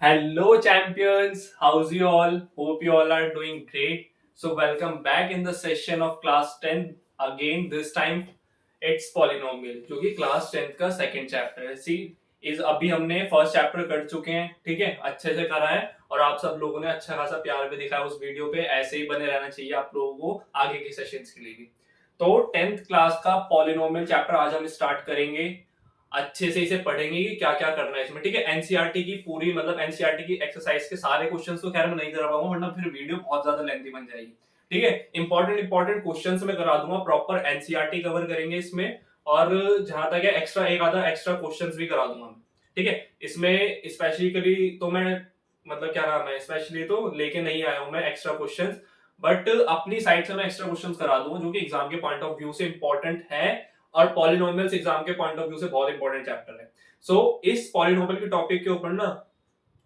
Hello, champions. How's you all? Hope you all are doing great. So, welcome back in the session of class 10. Again, this time it's polynomial, जो कि class 10th का second chapter है. सी इस अभी हमने first chapter कर चुके हैं, ठीक है, अच्छे से करा है और आप सब लोगों ने अच्छा खासा प्यार भी दिखाया उस वीडियो पे. ऐसे ही बने रहना चाहिए आप लोगों को आगे के सेशंस के लिए भी. तो 10th क्लास का पॉलिनोमियल चैप्टर आज हम स्टार्ट करेंगे. अच्छे से इसे पढ़ेंगे कि क्या क्या करना है इसमें, ठीक है. एनसीईआरटी की पूरी मतलब एनसीईआरटी की एक्सरसाइज के सारे क्वेश्चंस तो खैर मैं नहीं करा पाऊंगा वरना फिर वीडियो बहुत ज्यादा लेंथी बन जाएगी, ठीक है. इंपॉर्टेंट क्वेश्चंस मैं करा दूंगा, प्रॉपर एनसीईआरटी कवर करेंगे इसमें. और जहां तक है एक्स्ट्रा एक आधा एक्स्ट्रा क्वेश्चंस भी करा दूंगा, ठीक है. इसमें स्पेशली तो मैं मतलब क्या नाम है, स्पेशली तो लेके नहीं आया हूं मैं एक्स्ट्रा क्वेश्चंस, बट अपनी साइड से मैं एक्स्ट्रा क्वेश्चंस करा दूंगा जो कि एग्जाम के पॉइंट ऑफ व्यू से इंपॉर्टेंट है और पॉलिनोमियल्स एग्जाम के पॉइंट ऑफ व्यू से बहुत इंपॉर्टेंट चैप्टर है. सो इस पॉलिनोमियल के टॉपिक के ऊपर ना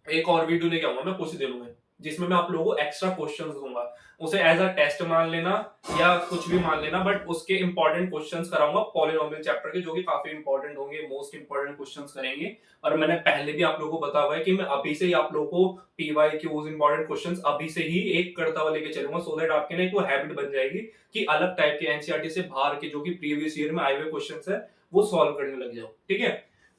एक और वीडियो लेके आऊंगा मैं कुछ दिनों में, जिसमें मैं आप लोगों को एक्स्ट्रा क्वेश्चंस दूंगा. उसे एज अ टेस्ट मान लेना या कुछ भी मान लेना, बट उसके इंपॉर्टेंट क्वेश्चंस कराऊंगा पॉलिनोमियल चैप्टर के, जो कि काफी इंपॉर्टेंट होंगे, मोस्ट इंपॉर्टेंट क्वेश्चंस करेंगे. और मैंने पहले भी आप लोगों को बताया हुआ है कि मैं अभी से ही आप लोगों को पीवाई क्यूज इंपॉर्टेंट क्वेश्चंस अभी से ही एक करता हुआ लेके चलूंगा, सो दैट आपके ना एक वो हैबिट बन जाएगी कि अलग टाइप के एनसीईआरटी से बाहर के जो कि प्रीवियस ईयर में आए हुए क्वेश्चंस है वो सॉल्व करने लग जाओ, ठीक है.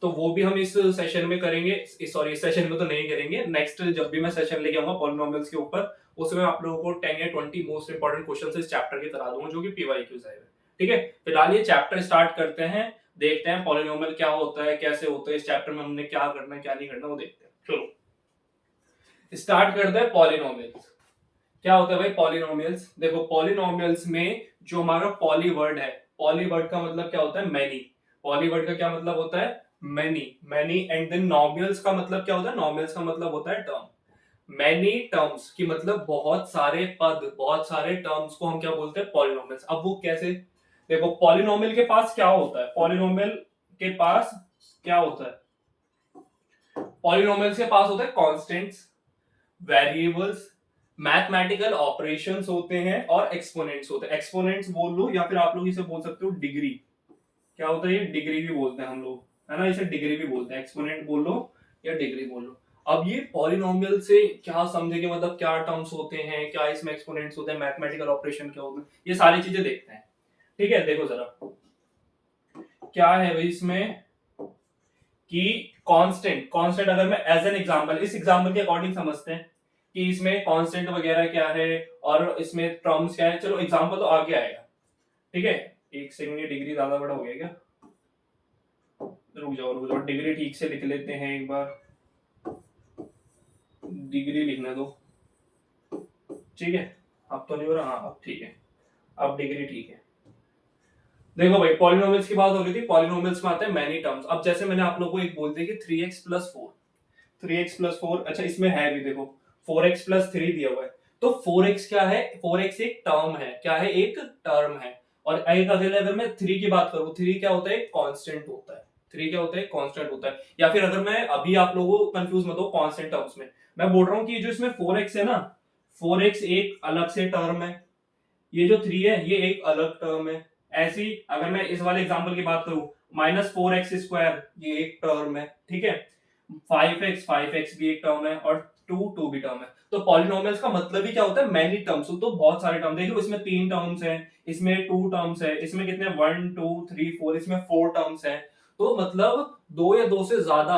तो वो भी हम इस सेशन में करेंगे. सॉरी, इस सेशन में तो नहीं करेंगे, नेक्स्ट जब भी मैं सेशन लेके आऊंगा पॉलिनोमियल्स के ऊपर उसमें आप लोगों को 10 या 20 मोस्ट इंपॉर्टेंट क्वेश्चन इस चैप्टर के करा दूंगा जो कि पीवाई क्यूज आए हुए, ठीक है. फिलहाल ये चैप्टर स्टार्ट करते हैं, देखते हैं पॉलिनोमियल क्या होता है, कैसे होता है, इस चैप्टर में हमने क्या करना है क्या नहीं करना वो देखते हैं. चलो स्टार्ट करते हैं. पॉलिनोमियल्स क्या होता है भाई? पॉलिनोमियल्स देखो, पॉलिनोमियल्स में जो हमारा पॉली वर्ड है, पॉली वर्ड का मतलब क्या होता है? मैनी. पॉली वर्ड का क्या मतलब होता है? मैनी. मैनी. एंड देन नॉमियल्स का मतलब क्या होता है? नॉमियल्स का मतलब होता है टर्म. मैनी टर्म्स की मतलब बहुत सारे पद, बहुत सारे टर्म्स को हम क्या बोलते हैं? पॉलिनोमियल्स. अब वो कैसे? देखो, पॉलिनोमियल के पास क्या होता है? पॉलिनोमियल के पास क्या होता है? पॉलिनोमियल्स के पास होता है कांस्टेंट्स, वेरिएबल्स, मैथमेटिकल ऑपरेशंस होते हैं और एक्सपोनेंट्स होते हैं. एक्सपोनेंट्स बोल लो या फिर आप लोग इसे बोल सकते हो डिग्री. क्या होता है ये? डिग्री भी बोलते हैं हम लोग, है ना, इसे डिग्री भी बोलते हैं. एक्सपोनेंट बोल लो या डिग्री बोल लो. अब ये पॉलिनोमियल से क्या समझेंगे, मतलब क्या टर्म्स होते हैं, क्या इसमें एक्सपोनेंट्स होते हैं, मैथमेटिकल ऑपरेशन क्या होते हैं, ये सारी चीजें देखते हैं, ठीक है. देखो जरा क्या है भाई इसमें कि कांस्टेंट. कांस्टेंट अगर मैं एज एन एग्जांपल, इस एग्जांपल के अकॉर्डिंग समझते हैं कि इसमें कांस्टेंट वगैरह क्या है और इसमें टर्म्स क्या है. चलो एग्जांपल तो आगे आएगा, ठीक है. एक सेकंड, ये डिग्री ज्यादा बड़ा हो गया क्या? रुक जाओ, डिग्री ठीक से लिख लेते हैं एक बार. डिग्री लिखने दो, ठीक है. अब तो नहीं हो रहा, हाँ अब ठीक है, अब डिग्री ठीक है. देखो भाई, पॉलिनोमियल्स की बात हो रही थी, पॉलिनोमियल्स में आते हैं मैनी टर्म्स. अब जैसे मैंने आप लोगों को एक बोल दिया कि 3x+4, 3x+4, अच्छा इसमें है भी देखो 4x+3 दिया हुआ है. तो 4x क्या है? 4x एक टर्म है. क्या है? एक टर्म है. और एक अगर मैं 3 की बात करूं, 3 क्या होता है? कांस्टेंट होता है. 3 क्या होता है? कांस्टेंट होता है. या फिर अगर मैं अभी आप लोगों को कंफ्यूज मत हो कांस्टेंट टर्म्स में, मैं बोल रहा हूं कि जो इसमें 4x है ना, 4x एक अलग से टर्म है, ये जो 3 है ये एक अलग टर्म है. ऐसी अगर मैं इस वाले एग्जांपल की बात करूं, -4x² ये एक टर्म है, ठीक है. 5x भी एक टर्म है और 2 भी टर्म है. तो पॉलिनोमियल्स का मतलब ही क्या होता है? Many terms. तो बहुत सारे टर्म देखो, इसमें 3 टर्म्स हैं, इसमें 2 टर्म्स है, इसमें कितने 1 2 3 4, इसमें 4 टर्म्स हैं. तो मतलब दो या दो से ज्यादा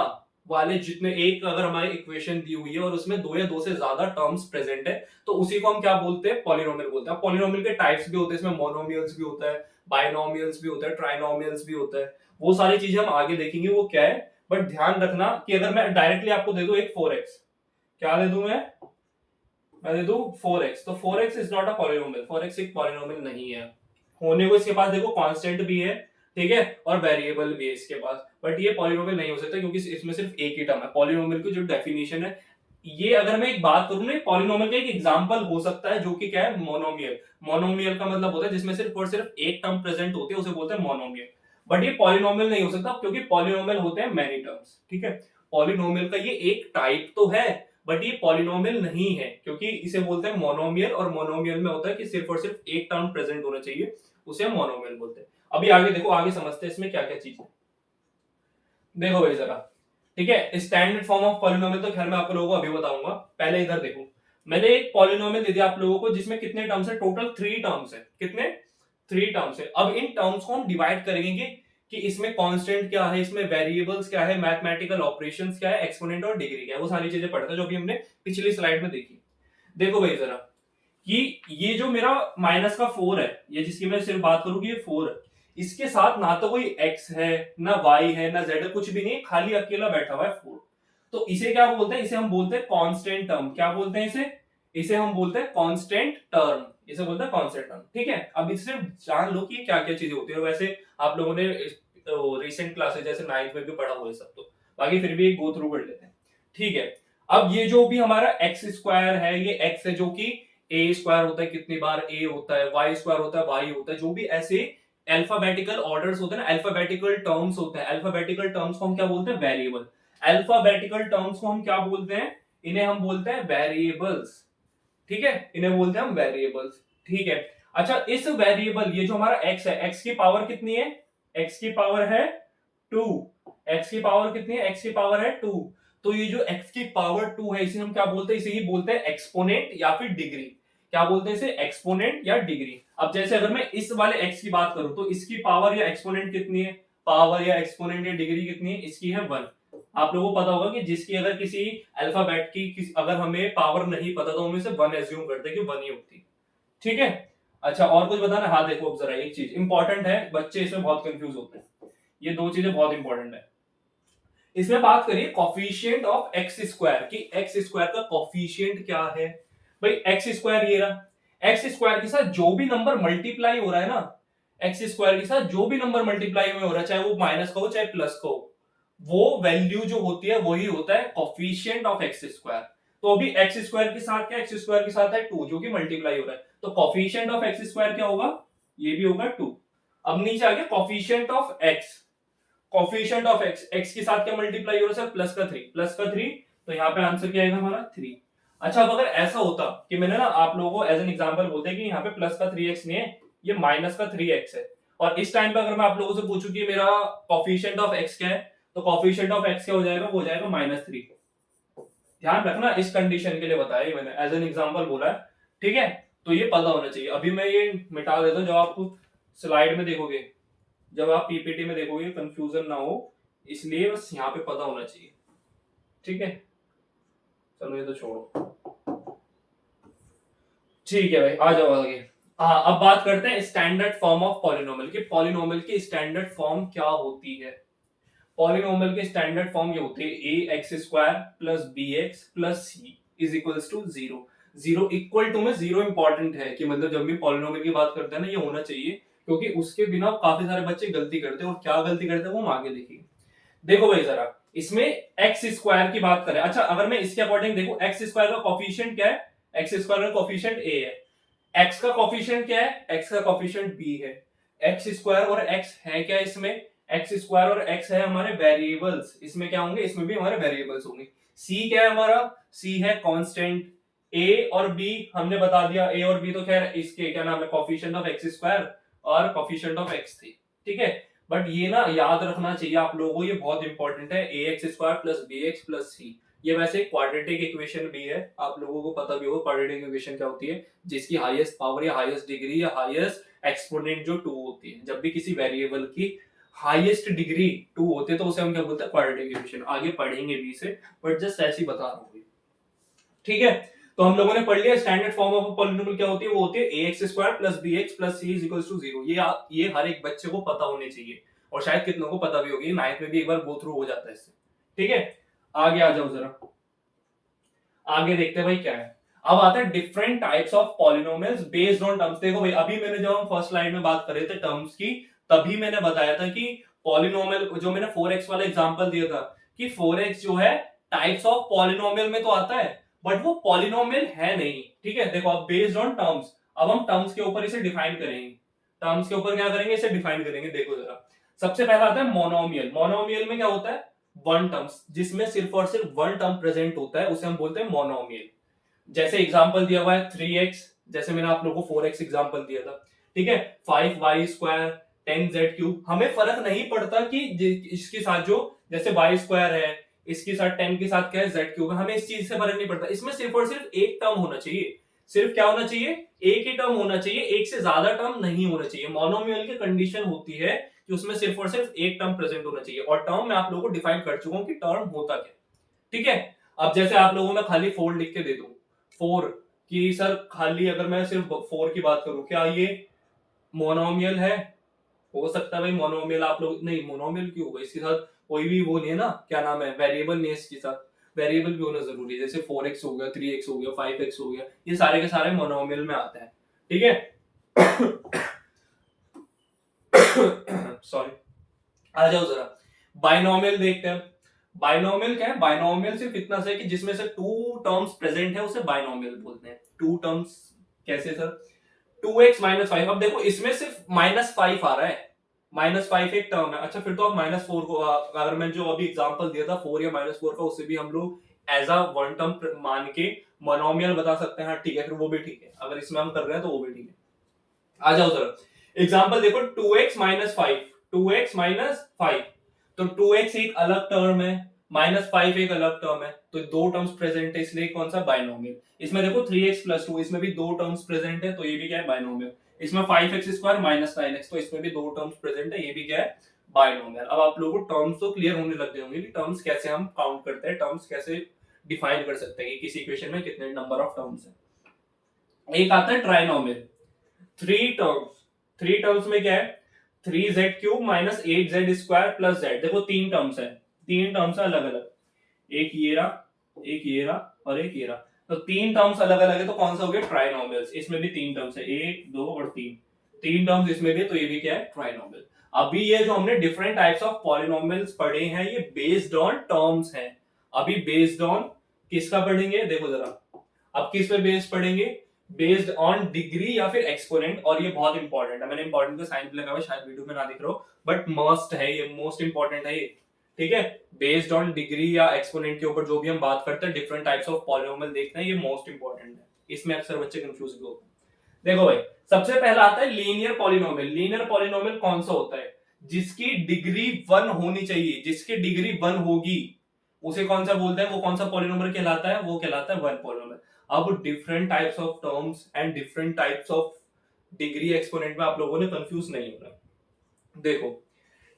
वाले जितने, एक अगर हमारी इक्वेशन दी हुई है और उसमें दो या दो से ज्यादा टर्म्स प्रेजेंट है, तो उसी को हम क्या बोलते हैं? पॉलिनोमियल बोलते हैं. पॉलिनोमियल के टाइप्स भी होते हैं, इसमें मोनोमियल्स भी होता है, बाइनोमियल्स भी होता है, ट्राइनोमियल्स भी होता है. वो सारी चीजें हम आगे देखेंगे वो क्या है. बट ध्यान रखना कि अगर मैं डायरेक्टली आपको दे दूं एक 4x, क्या दे दूं मैं दे दूं 4x, तो 4x is not a polynomial. 4x एक पॉलिनोमियल नहीं है. होने को इसके पास देखो कांस्टेंट भी है, ठीक है, और वेरिएबल भी है इसके पास, बट ये पॉलिनोमियल नहीं हो सकता क्योंकि इसमें सिर्फ एक ही टर्म है. पॉलिनोमियल की जो डेफिनेशन है, ये अगर मैं एक बात करूं ना, पॉलिनोमियल का एक एग्जांपल हो सकता है जो कि क्या है? मोनोमियल. मोनोमियल का मतलब होता है जिसमें सिर्फ और सिर्फ एक टर्म प्रेजेंट होती है, उसे बोलते हैं मोनोमियल. बट ये पॉलिनोमियल नहीं हो सकता क्योंकि पॉलिनोमियल होते हैं मैनी टर्म्स, ठीक है. पॉलिनोमियल का ये एक टाइप तो है, बट ये पॉलिनोमियल नहीं है क्योंकि इसे बोलते हैं मोनोमियल. और मोनोमियल में होता है कि सिर्फ और सिर्फ एक टर्म प्रेजेंट होना चाहिए, उसे हम मोनोमियल बोलते हैं. अभी आगे देखो, आगे समझते हैं इसमें क्या क्या चीज है. देखो भाई जरा, ठीक है। स्टैंडर्ड फॉर्म ऑफ पॉलिनोमियल तो खैर मैं आप लोगों को अभी बताऊंगा, पहले इधर देखो, मैंने एक पॉलिनोमियल दे दिया आप लोगों को जिसमें कितने टर्म्स है, टोटल 3 टर्म्स है। कितने? 3 टर्म्स है। अब इन टर्म्स को हम डिवाइड करेंगे कि इसमें कांस्टेंट क्या है, इसमें वेरिएबल्स क्या है, मैथमेटिकल ऑपरेशंस क्या है, एक्सपोनेंट और डिग्री क्या है, वो सारी चीजें पढ़ते हैं जो भी हमने पिछली स्लाइड में देखी। देखो भाई जरा, कि ये जो मेरा माइनस का 4 है, ये जिसकी मैं सिर्फ बात करूं कि ये 4 है, इसके साथ ना तो कोई x है, ना y है, ना z है, कुछ भी नहीं, खाली अकेला बैठा हुआ है 4। तो इसे क्या बोलते हैं? इसे हम बोलते हैं कांस्टेंट टर्म। क्या बोलते हैं इसे? इसे हम बोलते हैं कांस्टेंट टर्म। इसे बोलते हैं कांस्टेंट टर्म। ठीक है, अब इससे जान लो कि क्या क्या चीजें होती है। वैसे आप लोगों ने रिसेंट क्लासेस जैसे 9th में भी पढ़ा हुआ है सब, तो बाकी फिर भी गो थ्रू कर लेते हैं। ठीक है, अब ये जो भी हमारा एक्स स्क्वायर है, ये एक्स है, जो कि ए स्क्वायर होता है कितनी बार, ए होता है, वाई स्क्वायर होता है, वाई होता है, जो भी ऐसे अल्फाबेटिकल ऑर्डर्स होते हैं ना, अल्फाबेटिकल टर्म्स होते हैं। अल्फाबेटिकल टर्म्स को हम क्या बोलते हैं? वेरिएबल। अल्फाबेटिकल टर्म्स को हम क्या बोलते हैं? इन्हें हम बोलते हैं वेरिएबल्स। ठीक है, इन्हें बोलते हैं हम वेरिएबल्स। ठीक है, अच्छा, इस वेरिएबल, ये जो हमारा एक्स है, एक्स की पावर कितनी है? एक्स की पावर है 2। एक्स की पावर कितनी है? एक्स की पावर है 2। तो ये जो x की पावर 2 है, इसे हम क्या बोलते हैं? इसे ही बोलते हैं एक्सपोनेंट या फिर डिग्री। क्या बोलते हैं इसे? एक्सपोनेंट या डिग्री। अब जैसे अगर मैं इस वाले x की बात करूं, तो इसकी पावर या एक्सपोनेंट कितनी है? पावर या एक्सपोनेंट या डिग्री कितनी है? इसकी है 1। आप लोगों को पता होगा कि जिसकी अगर किसी अल्फाबेट की अगर हमें पावर नहीं पता तो हम इसे 1 एज्यूम करते कि 1 ही होती। ठीक है, अच्छा और कुछ बताना? हाँ देखो, अब जरा एक चीज इंपॉर्टेंट है, बच्चे इसमें बहुत कंफ्यूज होते हैं। ये दो चीजें बहुत इंपॉर्टेंट है। इसमें बात करिए कॉफिशिएंट ऑफ एक्स स्क्वायर की। एक्स स्क्वायर का कॉफिशिएंट क्या है? भाई एक्स स्क्वायर ये रहा। एक्स स्क्वायर के साथ जो भी नंबर मल्टीप्लाई हो रहा है ना, एक्स स्क्वायर के साथ जो भी नंबर मल्टीप्लाई में हो रहा है, चाहे वो माइनस का हो चाहे प्लस का हो, वो वैल्यू जो होती है वही होता है कॉफिशिएंट ऑफ एक्स स्क्वायर। तो अभी एक्स स्क्वायर के साथ क्या? एक्स स्क्वायर के साथ है 2 जो कि मल्टीप्लाई हो रहा है, तो कॉफिशिएंट ऑफ एक्स स्क्वायर क्या होगा? ये भी होगा 2। अब नीचे आ गया coefficient of x. Coefficient of x, x के साथ क्या मल्टीप्लाई हो रहा है सर? प्लस का 3, प्लस का 3, तो यहाँ पे आंसर क्या आएगा हमारा? 3। अच्छा, अब अगर ऐसा होता कि मैंने ना आप लोगों को एज एन एग्जांपल बोलते कि यहाँ पे प्लस का 3x नहीं है, ये माइनस का 3x है, और इस टाइम पे अगर मैं आप लोगों से पूछूं कि मेरा कॉफिशिएंट ऑफ x क्या है, तो कॉफिशिएंट ऑफ x क्या हो जाएगा? वो हो जाएगा -3। ध्यान रखना, इस कंडीशन के लिए बताया मैंने, एज एन एग्जांपल बोला है। ठीक है, तो ये पता होना चाहिए। अभी मैं ये मिटा देता हूँ, जब आप स्लाइड में देखोगे, जब आप पीपीटी में देखोगे, कंफ्यूजन ना हो, इसलिए बस यहाँ पे पता होना चाहिए। ठीक है, चलो ये तो छोड़ो। ठीक है भाई, आ जाओ आगे। हाँ, अब बात करते हैं स्टैंडर्ड फॉर्म ऑफ पॉलिनोमियल की। पॉलिनोमियल की स्टैंडर्ड फॉर्म क्या होती है? पॉलिनोमियल की स्टैंडर्ड फॉर्म ये होती है a x square plus b x plus c is equals to 0। 0 equal to में 0 इंपॉर्टेंट है कि मतलब जब भी पॉलिनोमियल की बात करते हैं ना, ये होना चाहिए, क्योंकि उसके बिना काफी सारे बच्चे गलती करते हैं, और क्या गलती करते हैं वो हम आगे देखेंगे। देखो भाई जरा, इसमें एक्स स्क्वायर की बात करें। अच्छा, अगर मैं इसके अकॉर्डिंग देखूं, एक्स स्क्वायर का कॉफिशिएंट क्या है? एक्स स्क्वायर का कॉफिशिएंट ए है। एक्स का कॉफिशिएंट क्या है? एक्स का कॉफिशिएंट बी है। एक्स स्क्वायर और एक्स है क्या इसमें? एक्स स्क्वायर और एक्स है हमारे वेरिएबल्स, इसमें क्या होंगे? इसमें भी हमारे वेरिएबल्स होंगे। सी क्या है हमारा? सी है कांस्टेंट। ए और बी हमने बता दिया, ए और बी तो खैर इसके क्या नाम है, कॉफिशिएंट ऑफ एक्स स्क्वायर और कॉफिशिएंट ऑफ एक्स थी। ठीक है, बट ये ना याद रखना चाहिए आप लोगों को, ये बहुत इंपॉर्टेंट है, a x square plus b x plus c. ये वैसे क्वाड्रेटिक इक्वेशन भी है, आप लोगों को पता भी होगा क्वाड्रेटिक इक्वेशन क्या होती है, जिसकी हाईएस्ट पावर या हाईएस्ट डिग्री या हाईएस्ट एक्सपोनेंट जो 2 होती है। जब भी किसी वेरिएबल की हाईएस्ट डिग्री 2 होती है तो उसे हम क्या बोलते हैं? Quadratic equation. आगे पढ़ेंगे भी इसे, बट जस्ट ऐसे ही बता रहा हूँ। ठीक है, तो हम लोगों ने पढ़ लिया स्टैंडर्ड फॉर्म ऑफ पॉलिनोमियल क्या होती है? वो होती है a x square plus b x plus c is equals to 0। ये हर एक बच्चे को पता होने चाहिए, और शायद कितनों को पता भी होगी, 9th में भी एक बार गो थ्रू हो जाता है इससे। ठीक है, आगे आ जाओ जरा, आगे देखते हैं भाई क्या है। अब आता है different types of polynomials based on terms. देखो भाई, अभी मैंने जब हम फर्स्ट स्लाइड में बात कर रहे थे टर्म्स की, तभी मैंने बताया था कि पॉलिनोमियल, जो मैंने 4x वाला एग्जांपल दिया था, कि 4x जो है टाइप्स ऑफ पॉलिनोमियल में तो आता है, बट वो पॉलिनोमियल है नहीं। ठीक है, देखो अब बेस्ड ऑन टर्म्स, अब हम टर्म्स के ऊपर इसे डिफाइन करेंगे। टर्म्स के ऊपर क्या करेंगे? इसे डिफाइन करेंगे। देखो जरा, सबसे पहला आता है मोनोमियल। मोनोमियल में क्या होता है? वन टर्म्स, जिसमें सिर्फ और सिर्फ वन टर्म प्रेजेंट होता है, उसे हम बोलते हैं मोनोमियल। जैसे एग्जांपल दिया हुआ है 3x, जैसे मैंने आप लोगों को 4x एग्जांपल दिया था। ठीक है, 5y स्क्वायर 10z क्यूब, हमें फर्क नहीं पड़ता कि इसके साथ जो, जैसे y स्क्वायर है, इसके साथ 10 के साथ क्या है z क्यूब है, हमें इस चीज से फर्क नहीं पड़ता, इसमें सिर्फ और सिर्फ एक टर्म होना चाहिए, सिर्फ क्या होना चाहिए, एक ही टर्म होना चाहिए, एक से ज्यादा टर्म नहीं होना चाहिए। मोनोमियल की कंडीशन होती है कि उसमें सिर्फ और सिर्फ एक टर्म प्रेजेंट होना चाहिए, और टर्म मैं आप लोगों को डिफाइन कर चुका हूं कि टर्म होता क्या, ठीक है। अब जैसे आप लोगों में खाली 4 लिख के दे दूं, 4 कि सर खाली अगर मैं सिर्फ 4 की बात करूं, क्या ये मोनोमियल है? हो सकता है भाई मोनोमियल, आप लोग नहीं, मोनोमियल क्यों होगा, इसके साथ कोई भी वो नहीं है ना, क्या नाम है, वेरिएबल नहीं है इसके साथ, वेरिएबल भी होना जरूरी है, जैसे 4x हो गया, 3x हो गया, 5x हो गया, ये सारे के सारे मोनोमियल में आते हैं, ठीक है। सॉरी, आ जाओ जरा बाइनोमियल देखते हैं। बाइनोमियल क्या है? बाइनोमियल सिर्फ इतना से कि जिसमें से टू टर्म्स प्रेजेंट है उसे बाइनोमियल बोलते हैं। टू टर्म्स कैसे सर? 2x माइनस 5, अब देखो इसमें सिर्फ -5 आ रहा है, -5 एक टर्म है, अच्छा फिर तो आप -4 को अगर मैं जो अभी एग्जांपल दिया था 4 या -4 का, उसे भी हम लोग एज अ वन टर्म मान के मोनोमियल बता सकते हैं, हाँ ठीक है, फिर वो भी ठीक है, अगर इसमें हम कर रहे हैं तो वो भी ठीक है। आ जाओ जरा एग्जांपल देखो, 2x माइनस 5, 2x माइनस 5, तो 2x एक अलग टर्म है, -5 एक अलग टर्म है, तो दो टर्म्स प्रेजेंट है, इसलिए कौन सा बाइनोमियल। इसमें देखो 3x प्लस 2, इसमें भी दो टर्म्स प्रेजेंट है, तो ये भी क्या है, बाइनोमियल। इसमें 5x स्क्वायर माइनस 9x, तो इसमें भी दो टर्म्स प्रेजेंट है, ये भी क्या है, बाइनोमियल। अब आप लोगों को टर्म्स तो क्लियर होने लग गए होंगे कि टर्म्स कैसे हम काउंट करते हैं, टर्म्स कैसे डिफाइन कर सकते हैं कि किसी इक्वेशन में कितने नंबर ऑफ टर्म्स है। एक आता है ट्राइनोमियल, थ्री टर्म्स में क्या है, 3z³ minus 8z square plus z, देखो तीन टर्म्स है, तीन टर्म्स है अलग अलग, एक ये रहा, एक ये रहा और एक ये रहा, तो तीन टर्म्स अलग अलग है, तो कौन सा हो गया, ट्राइनोमियल्स। इसमें भी तीन टर्म्स है, एक दो और तीन, तीन टर्म्स इसमें भी, तो ये भी क्या है, ट्राइनोमियल। अभी ये जो हमने डिफरेंट टाइप्स ऑफ पॉलिनोमियल्स पढ़े हैं, ये बेस्ड ऑन टर्म्स हैं। अभी बेस्ड ऑन किसका पढ़ेंगे, देखो जरा, अब किस पे बेस्ड पढ़ेंगे, बेस्ड ऑन डिग्री या फिर एक्सपोनेंट, और ये बहुत इंपॉर्टेंट है, मैंने इंपॉर्टेंट का साइन भी लगा हुआ है, शायद वीडियो में ना दिख रहा हो, बट मस्ट है ये, मोस्ट इंपॉर्टेंट है ये, ठीक है। बेस्ड ऑन डिग्री या एक्सपोनेंट के ऊपर जो भी हम बात करते हैं, डिफरेंट टाइप्स ऑफ पॉलिनोमियल देखते हैं, ये मोस्ट इंपॉर्टेंट है, इसमें अक्सर बच्चे कंफ्यूज होते हैं। देखो भाई, सबसे पहला आता है लीनियर पॉलिनोमियल। लीनियर पॉलिनोमियल कौन सा होता है, जिसकी डिग्री 1 होनी चाहिए, जिसकी डिग्री 1 होगी उसे कौन सा बोलते हैं, वो कौन सा पॉलिनोमियल कहलाता है, वो कहलाता है 1 पॉलिनोमियल। अब different types of terms and different types of degree exponent में आप लोगों ने कंफ्यूज नहीं होना। देखो,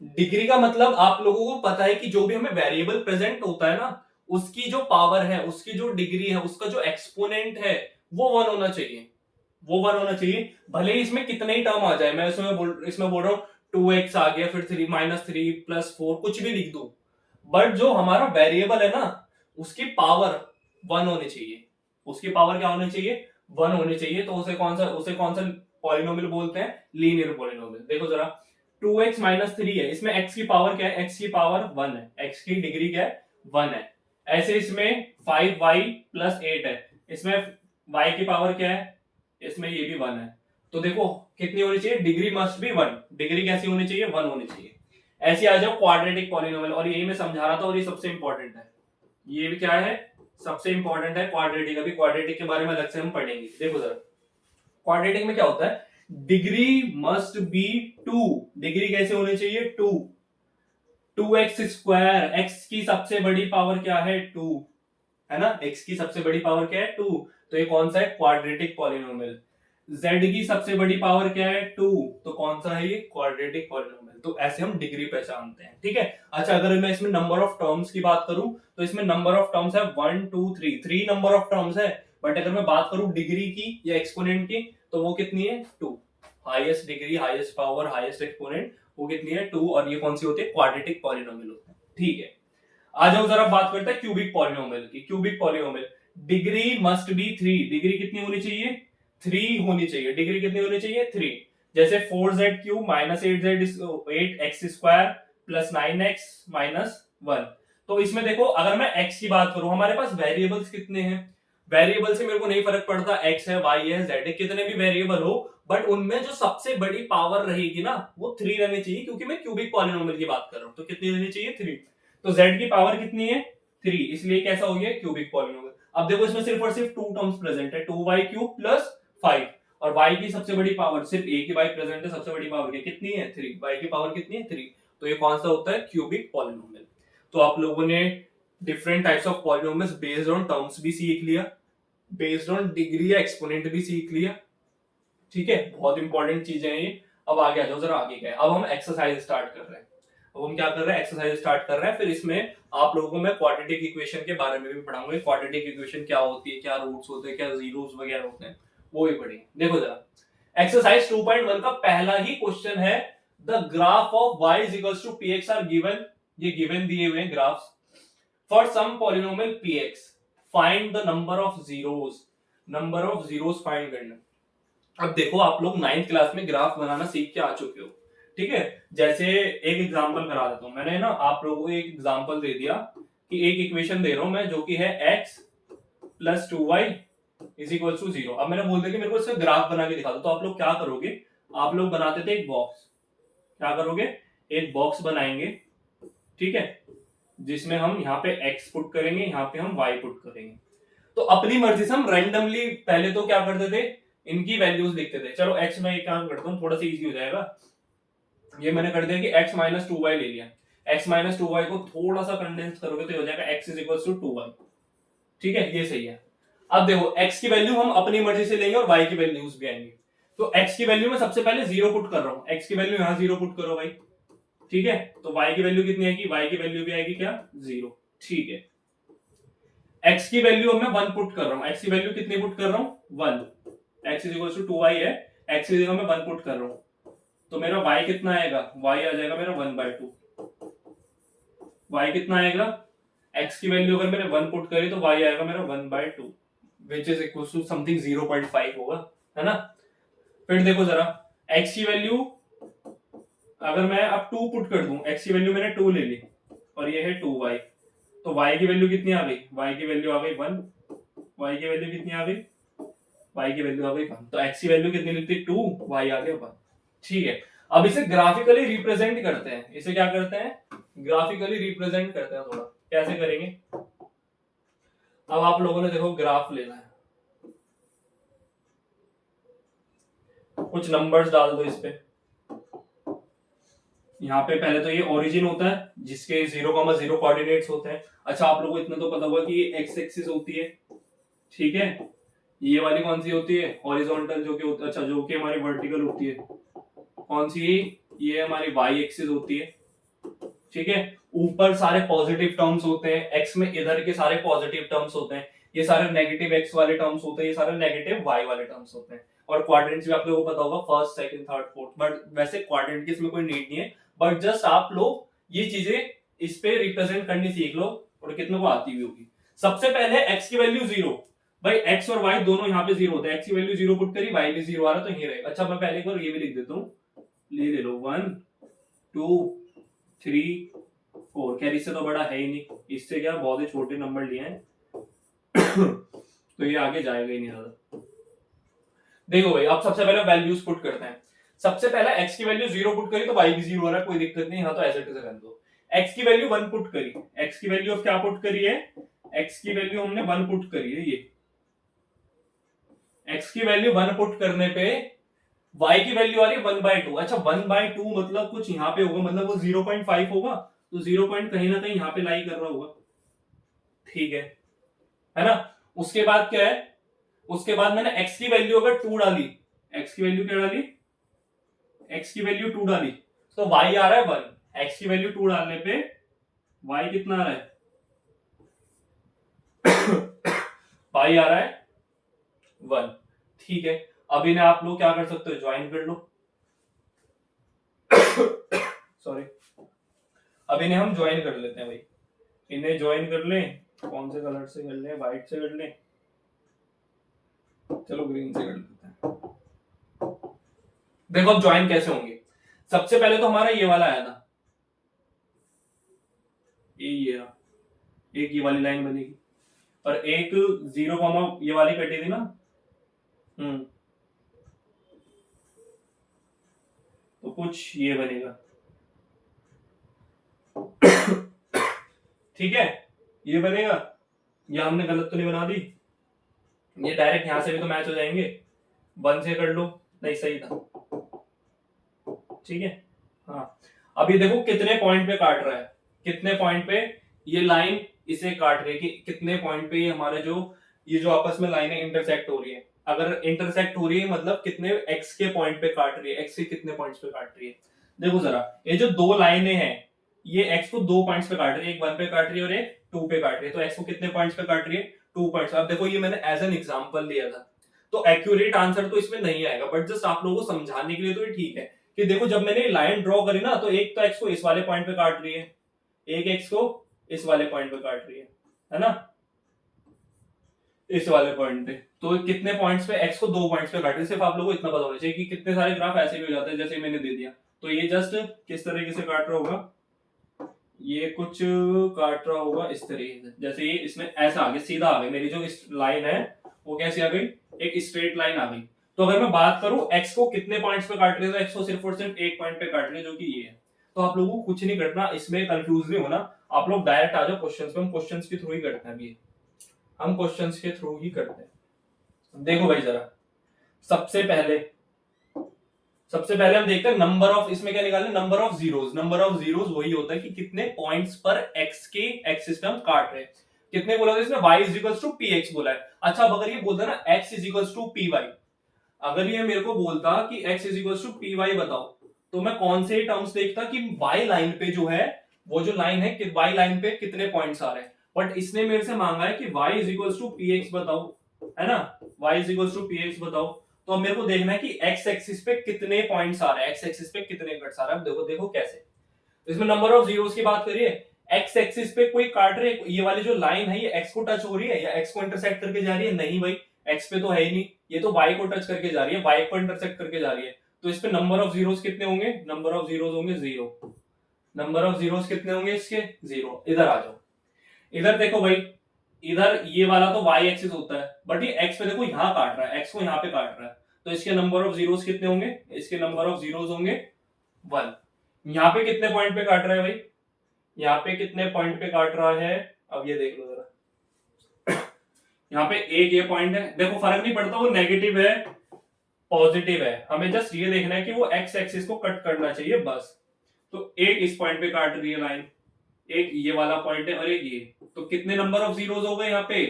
डिग्री का मतलब आप लोगों को पता है कि जो भी हमें वेरिएबल प्रेजेंट होता है ना, उसकी जो पावर है, उसकी जो डिग्री है, उसका जो एक्सपोनेंट है, वो 1 होना चाहिए, वो 1 होना चाहिए, भले ही इसमें कितने ही टर्म आ जाए। मैं इसमें बोल रहा हूँ 2x आ गया, फिर 3 -3 +4 कुछ भी लिख दू, बट जो हमारा वेरिएबल है ना, उसकी पावर 1 होनी चाहिए, उसकी पावर क्या होनी चाहिए, 1 होनी चाहिए, तो उसे कौन सा पॉलिनोमियल बोलते हैं, लीनियर पॉलिनोमियल। देखो जरा, 2x -3 है, इसमें x की पावर क्या है, x की पावर 1 है, x की डिग्री क्या है, 1 है। ऐसे इसमें 5y + 8 है, इसमें y की पावर क्या है, इसमें ये भी 1 है, तो देखो कितनी होनी चाहिए, डिग्री मस्ट बी 1, डिग्री कैसी होनी चाहिए, 1 होनी चाहिए। ऐसे आ जाओ क्वाड्रेटिक पॉलिनोमियल, और यही मैं समझा रहा था, और ये सबसे इंपॉर्टेंट है, ये भी क्या है, सबसे इंपॉर्टेंट है क्वाड्रेटिक। अभी क्वाड्रेटिक के बारे में अलग से हम पढ़ेंगे। देखो जरा, क्वाड्रेटिक में क्या होता है, डिग्री मस्ट बी 2, डिग्री कैसे होनी चाहिए, 2, 2x स्क्वायर, x की सबसे बड़ी पावर क्या है, 2 है ना, x की सबसे बड़ी पावर क्या है, 2, तो ये कौन सा है, क्वाड्रेटिक पॉलिनोमियल। z की सबसे बड़ी पावर क्या है, 2, तो कौन सा है ये, क्वाड्रेटिक पॉलिनोमियल। तो ऐसे हम डिग्री पहचानते हैं, ठीक है। अच्छा, अगर मैं इसमें नंबर ऑफ टर्म्स की बात करूं, तो इसमें नंबर ऑफ टर्म्स है 1 2 3, 3 नंबर ऑफ टर्म्स है, बट अगर मैं बात करूं डिग्री की या एक्सपोनेंट की, तो वो कितनी है, 2। Highest degree, highest power, highest exponent, वो कितनी है, 2, और ये कौन सी होती है, क्वाड्रेटिक पॉलिनोमियल होता है, ठीक है। आ जाओ जरा बात करते हैं क्यूबिक पॉलिनोमियल की। Cubic polynomial degree must be 3, degree कितनी होनी चाहिए, 3 होनी चाहिए, डिग्री कितनी होनी चाहिए, 3। जैसे 4z³ -8x स्क्वायर + 9x - 1, तो इसमें देखो अगर मैं x की बात करूं, हमारे पास वेरिएबल्स कितने हैं, वेरिएबल से मेरे को नहीं फर्क पड़ता, x है, y है, z है, कितने भी वेरिएबल हो, बट उनमें जो सबसे बड़ी पावर रहेगी ना, वो 3 रहनी चाहिए, क्योंकि मैं क्यूबिक पॉलिनोमियल की बात कर रहा हूं, तो कितनी रहनी चाहिए, 3। तो z की पावर कितनी है, 3, इसलिए कैसा हो गया, क्यूबिक पॉलिनोमियल। अब देखो इसमें सिर्फ और सिर्फ 2 टर्म्स प्रेजेंट है, 2y³ + 5, और y की सबसे बड़ी पावर सिर्फ एक ही y प्रेजेंट है, सबसे बड़ी पावर कितनी है, 3, y की पावर कितनी है, 3, तो ये कौन सा होता है, क्यूबिक पॉलिनोमियल। तो आप लोगों ने different types of polynomials based on terms भी सीख लिया, बेस्ड ऑन डिग्री या एक्सपोनेंट भी सीख लिया। ठीक है, बहुत इंपॉर्टेंट चीजें हैं ये। अब आगे आ जाओ, जरा आगे क्या है, अब हम एक्सरसाइज स्टार्ट कर रहे हैं। अब हम क्या कर रहे हैं, एक्सरसाइज स्टार्ट कर रहे हैं। फिर इसमें आप लोगों को मैं क्वाड्रेटिक इक्वेशन के बारे में भी पढ़ाऊंगा। क्वाड्रेटिक इक्वेशन क्या होती है, क्या रूट्स होते हैं, क्या जीरोस वगैरह होते हैं, वो भी पढ़ेंगे। देखो जरा एक्सरसाइज 2.1 का पहला ही क्वेश्चन है, the graph of y is equals to px are given. ये गिवन दिए हुए हैं graphs for some polynomial px, find the number of zeros. Number of zeros find करना। अब देखो आप लोग 9th क्लास में ग्राफ बनाना सीख के आ चुके हो, ठीक है। जैसे एक एग्जांपल करा देता हूं, मैंने ना आप लोगों को एक एग्जांपल दे दिया कि एक इक्वेशन दे रहा हूं मैं, जो कि है x plus 2y is equal to 0। अब मैंने बोल दिया कि मेरे को इसका ग्राफ बना के दिखा दो, तो आप लोग क्या करोगे, आप लोग बनाते थे एक बॉक्स। क्या करोगे, एक बॉक्स बनाएंगे, ठीक है, जिसमें हम यहाँ पे x पुट करेंगे, यहाँ पे हम y पुट करेंगे। तो अपनी मर्जी से हम रैंडमली पहले तो क्या करते थे, इनकी वैल्यूज लिखते थे। चलो x में एक काम करता हूँ, थोड़ा सा इजी हो जाएगा। ये मैंने कर दिया कि x माइनस 2y ले लिया। x माइनस 2y को थोड़ा सा कंडेंस करोगे तो हो जाएगा x is equal to 2y। ठीक है, ये सही है। अब देखो x की वैल्यू हम अपनी मर्जी से लेंगे और y की वैल्यूज भी आएंगी। तो x की वैल्यू में सबसे पहले 0 पुट कर रहा हूं, x की वैल्यू यहां 0 पुट करो भाई। ठीक है, तो y की वैल्यू कितनी आएगी, y की वैल्यू भी आएगी क्या, 0। ठीक है, x की वैल्यू मैं 1 पुट कर रहा हूं, x की वैल्यू कितनी पुट कर रहा हूं, 1। x is equal to 2y है, x की जगह मैं 1 पुट कर रहा हूं, तो मेरा y कितना आएगा, y आ जाएगा मेरा 1/2। y कितना आएगा, x की वैल्यू अगर मैंने 1 पुट करी तो y आएगा मेरा 1/2, which is equal to something 0.5 होगा, है ना। फिर देखो जरा, x की वैल्यू अगर मैं अब 2 पुट कर दूं, x की वैल्यू मैंने 2 ले ली और ये है 2y, तो y की वैल्यू कितनी आ गई, y की वैल्यू आ गई 1। y की वैल्यू कितनी आ गई, y की वैल्यू आ गई 1। तो x की वैल्यू कितनी लिखती है, 2, y आ गया 1। ठीक है, अब इसे ग्राफिकली रिप्रेजेंट करते हैं। इसे क्या करते हैं, ग्राफिकली रिप्रेजेंट करते हैं। थोड़ा कैसे करेंगे, अब आप लोगों ने देखो ग्राफ लेना है, कुछ नंबर्स डाल दो इस पे। यहाँ पे पहले तो ये ओरिजिन होता है जिसके 0,0 कोऑर्डिनेट्स होते हैं। अच्छा, आप लोगों को इतना तो पता होगा कि ये एक्स एक्सिस होती है, ठीक है। ये वाली कौन सी होती है, हॉरिजॉन्टल, जो कि अच्छा जो कि हमारी वर्टिकल होती है, कौन सी, ये हमारी वाई एक्सिस होती है, ठीक है। ऊपर सारे पॉजिटिव टर्म्स होते हैं, एक्स में इधर के सारे पॉजिटिव टर्म्स होते हैं, ये सारे नेगेटिव एक्स वाले टर्म्स होते हैं, ये सारे नेगेटिव वाई वाले टर्म्स होते हैं। और क्वाड्रेंट्स भी आप लोगों को पता होगा, first second third fourth, but वैसे क्वाड्रेंट की इसमें कोई नीड नहीं है, बट जस्ट आप लोग ये चीजें इस पे रिप्रेजेंट करनी सीख लो और कितनों को आती भी होगी। सबसे पहले एक्स की वैल्यू 0, भाई एक्स और वाई दोनों यहाँ पे 0 होते हैं, एक्स की वैल्यू 0 पुट करी, वाई भी 0 आ रहा, तो यही रहेगा। अच्छा, मैं पहले एक बार ये भी लिख देता हूँ, ले लो 1 2 3 4। खैर इससे तो बड़ा है ही नहीं, इससे क्या बहुत ही छोटे नंबर लिए हैं तो ये आगे जाएगा ही नहीं ज्यादा। देखो भाई, अब सबसे पहले वैल्यूज पुट करते हैं। सबसे पहले x की वैल्यू 0 पुट करी तो y भी 0 आ रहा है, कोई दिक्कत नहीं, यहाँ तो ऐसे कैसे कर दो। x की वैल्यू 1 पुट करी, x की वैल्यू अब क्या पुट करी है, x की वैल्यू हमने 1 पुट करी है, ये x की वैल्यू 1 पुट करने पे y की वैल्यू आ रही है 1/2। अच्छा, 1/2 मतलब कुछ यहाँ पे होगा, मतलब वो 0.5 होगा, तो 0 पॉइंट कहीं ना कहीं यहाँ पे लाई कर रहा होगा, ठीक है ना। उसके बाद क्या है, उसके बाद मैंने x की वैल्यू अगर 2 डाली, x की वैल्यू क्या डाली, x की वैल्यू 2 डाली, तो y आ रहा है 1। x की वैल्यू 2 डालने पे y कितना आ रहा है y आ रहा है 1, ठीक है। अब इन्हें आप लोग क्या कर सकते हो, ज्वाइन कर लो सॉरी, अब इन्हें हम ज्वाइन कर लेते हैं भाई, इन्हें ज्वाइन कर लें। कौन से कलर से कर लें, व्हाइट से कर लें, चलो ग्रीन से कर लेते हैं। देखो अब ज्वाइन कैसे होंगे, सबसे पहले तो हमारा ये वाला आया था, ये रहा, एक ये वाली लाइन बनेगी और एक 0, ये वाली कटी थी ना, तो कुछ ये बनेगा ठीक है, ये बनेगा। ये हमने गलत तो नहीं बना दी, ये डायरेक्ट यहां से भी तो मैच हो जाएंगे, 1 से कर लो, नहीं सही था, ठीक है। हाँ, अभी देखो कितने पॉइंट पे काट रहा है, कितने पॉइंट पे, ये लाइन इसे काट रही है कि कितने पॉइंट पे ये हमारे ये जो आपस में लाइनें इंटरसेक्ट हो रही है। अगर इंटरसेक्ट हो रही है मतलब कितने एक्स के पॉइंट पे काट रही है, एक्स के कितने पॉइंट्स पे काट रही है। देखो जरा, ये जो दो लाइनें हैं ये एक्स को दो पॉइंट्स पे काट रही है, एक 1 पे काट रही है और एक 2 पे काट रही है। तो एक्स को कितने पॉइंट्स पे काट रही है, 2 पॉइंट्स। अब देखो ये मैंने एज एन एग्जांपल लिया था, तो एक्यूरेट आंसर तो इसमें नहीं आएगा, बट जस्ट आप लोगों को समझाने के लिए तो ये ठीक है कि देखो जब मैंने लाइन ड्रॉ करी ना, तो एक तो एक्स को इस वाले पॉइंट पे काट रही है, एक एक्स को इस वाले पॉइंट पे काट रही है ना, इस वाले पॉइंट पे। तो कितने पॉइंट्स पे, एक्स को दो पॉइंट्स पे काट रही है। सिर्फ आप लोगों को इतना पता होना चाहिए कि कितने सारे ग्राफ ऐसे भी हो जाते हैं जैसे मैंने दे दिया। तो ये जस्ट किस तरीके से काट रहा होगा, ये कुछ काट रहा होगा इस तरीके से, जैसे ये इसमें ऐसा आ गया, सीधा आ गया। मेरी जो इस लाइन है वो कैसी आ गई, एक स्ट्रेट लाइन आ गई। तो अगर मैं बात करूं एक्स को कितने पॉइंट्स पे काट रही है, तो एक्स को सिर्फ और सिर्फ एक पॉइंट पे काट रही है जो कि ये है। तो आप लोगों को कुछ नहीं करना, इसमें कंफ्यूज नहीं होना, आप लोग डायरेक्ट आ जाओ क्वेश्चन पे। हम क्वेश्चन के थ्रू ही करते हैं, अभी हम क्वेश्चन के थ्रू ही करते हैं। देखो भाई जरा, सबसे पहले हम देखते हैं नंबर ऑफ, इसमें क्या निकालना, number of zeros. Number of zeros वही होता है कि कितने पॉइंट्स पर एक्स के एक्सिस पे हम काट रहे हैं। कितने बोला था इसमें, y is equals to p x बोला है। अच्छा, अब अगर ये बोलता ना x is equals to p y, अगर ये मेरे को बोलता कि x is equals to p y बताओ, तो मैं कौन से टर्म्स देखता कि y लाइन पे जो है, वो जो लाइन है कि y लाइन पे कितने पॉइंट्स आ रहे हैं। बट इसने मेरे से मांगा है कि y is equals to p x बताओ, है ना, y is equals to p x बताओ। तो अब मेरे को देखना है कि एक्स एक्सिस पे कितने पॉइंट्स आ रहे हैं, एक्स एक्सिस पे कितने कट्स आ रहे हैं। देखो देखो कैसे, इसमें नंबर ऑफ जीरोस की बात करिए, एक्स एक्सिस पे कोई काट रहे, ये वाली जो लाइन है ये एक्स को टच हो रही है या एक्स को इंटरसेक्ट करके जा रही है, नहीं भाई, एक्स पे तो है ही नहीं, ये तो वाई को टच करके जा रही है, वाई को इंटरसेक्ट करके जा रही है। तो इस पे नंबर ऑफ जीरोस कितने होंगे, नंबर ऑफ जीरोस होंगे जीरो। नंबर ऑफ जीरोस कितने होंगे इसके, जीरो। इधर आ जाओ, इधर देखो भाई, इधर ये वाला तो y एक्सिस होता है, बट ये x पे देखो यहाँ काट रहा है, x को यहाँ पे काट रहा है। तो इसके नंबर ऑफ जीरोस कितने होंगे, इसके नंबर ऑफ जीरोस होंगे 1। यहाँ पे कितने पॉइंट पे काट रहा है भाई, यहाँ पे कितने पॉइंट पे काट रहा है, अब ये देख लो जरा। यहाँ पे एक ये पॉइंट है, देखो फर्क नहीं पड़ता वो नेगेटिव है पॉजिटिव है, हमें जस्ट ये देखना है कि वो x एक्सिस को कट करना चाहिए बस। तो एक इस पॉइंट पे काट रही है लाइन, एक ये वाला पॉइंट है और एक ये। तो कितने नंबर ऑफ जीरोस हो गए यहाँ पे,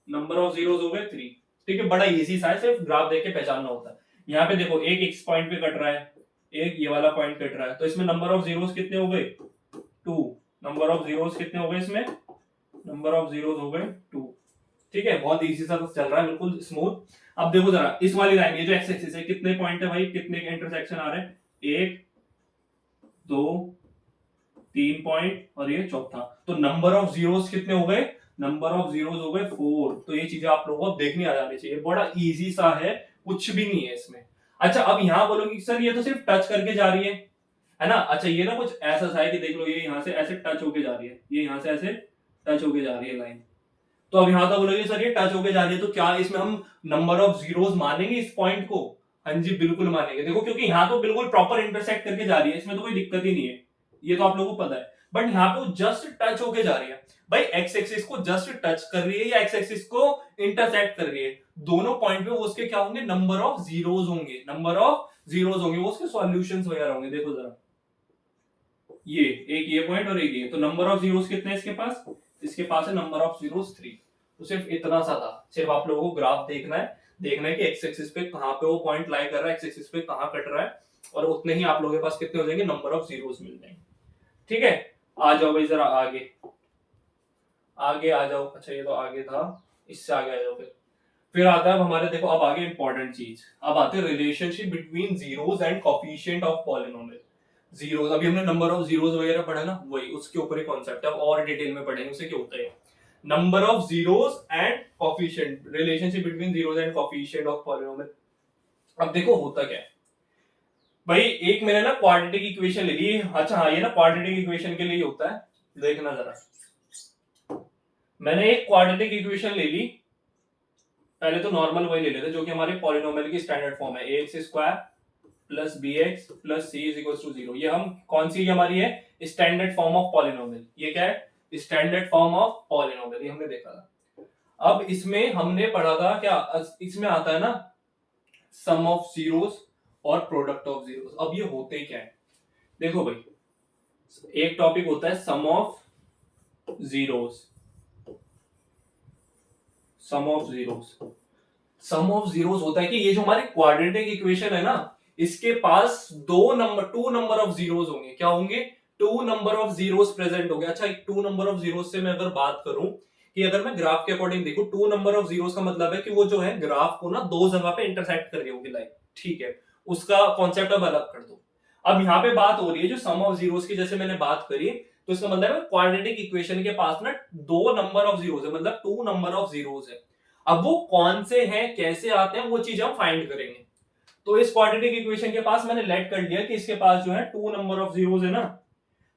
नंबर ऑफ जीरोस हो गए 3। ठीक है, बड़ा इजी सा है, सिर्फ ग्राफ देख के पहचानना होता है। यहाँ पे देखो एक इस पॉइंट पे कट रहा है, एक ये वाला पॉइंट कट रहा है, तो इसमें नंबर ऑफ जीरोस कितने हो गए 2। नंबर ऑफ जीरोस कितने हो गए इसमें, नंबर ऑफ जीरोस हो गए 2। ठीक है, बहुत इजी सा चल रहा है, बिल्कुल स्मूथ। अब देखो जरा इस वाली लाइन, ये जो एक्स एक्सिस है, कितने पॉइंट है भाई, कितने इंटरसेक्शन आ रहे हैं, 1 2 3 पॉइंट और ये चौथा। तो नंबर ऑफ जीरोस कितने हो गए, नंबर ऑफ जीरोस हो गए 4। तो ये चीजें आप लोगों को देखनी आ जानी चाहिए, बड़ा इजी सा है, कुछ भी नहीं है इसमें। अच्छा, अब यहां बोलोगे सर ये तो सिर्फ टच करके जा रही है ना। अच्छा, ये ना कुछ ऐसा सा है कि देख लो, ये यहां से ऐसे टच होके जा रही है, ये यहां से ऐसे टच होके जा रही है लाइन। तो अब यहां तो बोलोगे सर ये टच होके जा रही है, तो क्या इसमें हम नंबर ऑफ जीरोस मानेंगे इस पॉइंट को। हाँ जी बिल्कुल मानेंगे, देखो क्योंकि यहाँ तो बिल्कुल प्रॉपर इंटरसेक्ट करके जा रही है, इसमें तो कोई दिक्कत ही नहीं है, ये तो आप लोगों को पता है। बट यहाँ पे जस्ट टच होके जा रही है भाई, एक्स एक्सिस को जस्ट टच कर रही है या एक्स एक्सिस को इंटरसेक्ट कर रही है, दोनों पॉइंट पे वो उसके क्या होंगे, नंबर ऑफ जीरोस होंगे, नंबर ऑफ जीरोस होंगे, वो उसके सॉल्यूशंस वगैरह होंगे। देखो जरा, ये एक ये पॉइंट और एक ये, तो नंबर ऑफ जीरोस कितने इसके पास, इसके पास है नंबर ऑफ जीरोस 3। तो सिर्फ इतना सा था, सिर्फ आप लोगों को ग्राफ देखना है कि एक्स एक्सिस पे कहां पे वो पॉइंट लाई कर रहा है, एक्स एक्सिस पे कहां कट रहा है, और उतने ही आप लोगों के पास कितने हो जाएंगे, नंबर ऑफ जीरोस मिल जाएंगे। ठीक है, आ जाओ भाई जरा आगे, आगे आ जाओ। अच्छा ये तो आगे था, इससे आगे आ जाओ। फिर आता है हमारे, देखो अब आगे इंपॉर्टेंट चीज, अब आते हैं relationship between zeros and coefficient of polynomial. Zeros, अभी हमने नंबर ऑफ जीरोस वगैरह पढ़ा ना, वही उसके ऊपर ही कॉन्सेप्ट है, अब और डिटेल में पढ़ेंगे उसे क्या होता है। Number of zeros and coefficient, relationship between zeros and coefficient of polynomial. अब देखो होता क्या है भाई, एक मैंने ना क्वाड्रेटिक इक्वेशन ले ली। अच्छा हाँ, ये ना क्वाड्रेटिक इक्वेशन के लिए होता है, देखना जरा, मैंने एक क्वाड्रेटिक इक्वेशन ले ली। पहले तो नॉर्मल वही ले लेते जो कि हमारे पॉलिनोमियल की स्टैंडर्ड फॉर्म है, ax square plus bx plus c is equal to 0। ये हम कौन सी हमारी है, स्टैंडर्ड फॉर्म ऑफ पॉलिनोमियल। ये क्या है, स्टैंडर्ड फॉर्म ऑफ पॉलिनोमियल, ये हमने देखा था। अब इसमें हमने पढ़ा था क्या, इसमें आता है ना सम ऑफ जीरोस और प्रोडक्ट ऑफ जीरोस। अब ये होते क्या है, देखो भाई, एक टॉपिक होता है sum of zeros sum of zeros, sum of zeros होता है कि ये जो हमारी क्वाड्रेटिक इक्वेशन है ना, इसके पास टू नंबर ऑफ जीरोस होंगे। क्या होंगे? Two number of zeros present होंगे। अच्छा, एक टू नंबर ऑफ जीरोस से मैं अगर बात करूं कि अगर मैं ग्राफ के अकॉर्डिंग देखूं, टू नंबर ऑफ जीरोस का मतलब है कि वो जो है ग्राफ को ना दो जगह पे इंटरसेक्ट कर रही होगी लाइन। ठीक है, उसका कॉन्सेप्ट अब अलग कर दो। अब यहाँ पे बात हो रही है जो सम ऑफ जीरोस की, जैसे मैंने बात करी, तो इसका मतलब है क्वाड्रेटिक इक्वेशन के पास ना दो नंबर ऑफ जीरोस है, मतलब टू नंबर ऑफ जीरोस है। अब वो कौन से हैं, कैसे आते हैं, वो चीज हम फाइंड करेंगे। तो इस क्वाड्रेटिक इक्वेशन के पास मैंने लेट कर दिया कि इसके पास जो है टू नंबर ऑफ जीरोस है ना,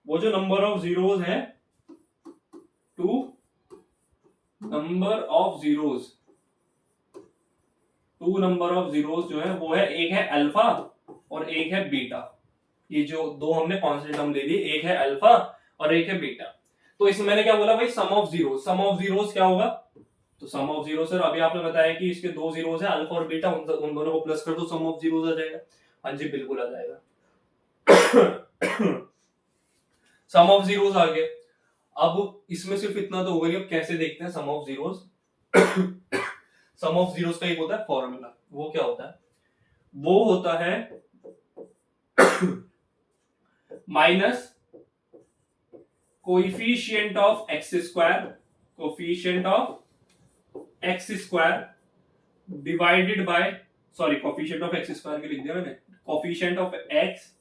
वो जो नंबर ऑफ जीरोस है, two number of zeros, two number of zeros जो है वो है, एक है अल्फा और एक है बीटा। ये जो दो हमने कांस्टेंट टर्म ले ली, एक है अल्फा और एक है बीटा। तो इसमें मैंने क्या बोला भाई, sum of zeros. Sum of zeros क्या होगा? तो सम ऑफ जीरो सर अभी आपने बताया कि इसके दो जीरोस है, अल्फा और बीटा, उन दोनों को प्लस कर दो, सम ऑफ जीरोस आ जाएगा। हाँ जी, बिल्कुल आ जाएगा। सम ऑफ जीरोस आ गए। अब इसमें सिर्फ इतना तो होगा, अब कैसे देखते हैं sum of zeros. Sum of zeros का एक होता है फॉर्मूला, वो क्या होता है? वो होता है minus coefficient of x square, coefficient of x square divided by, sorry coefficient of x square के लिख दिया मैंने, coefficient of x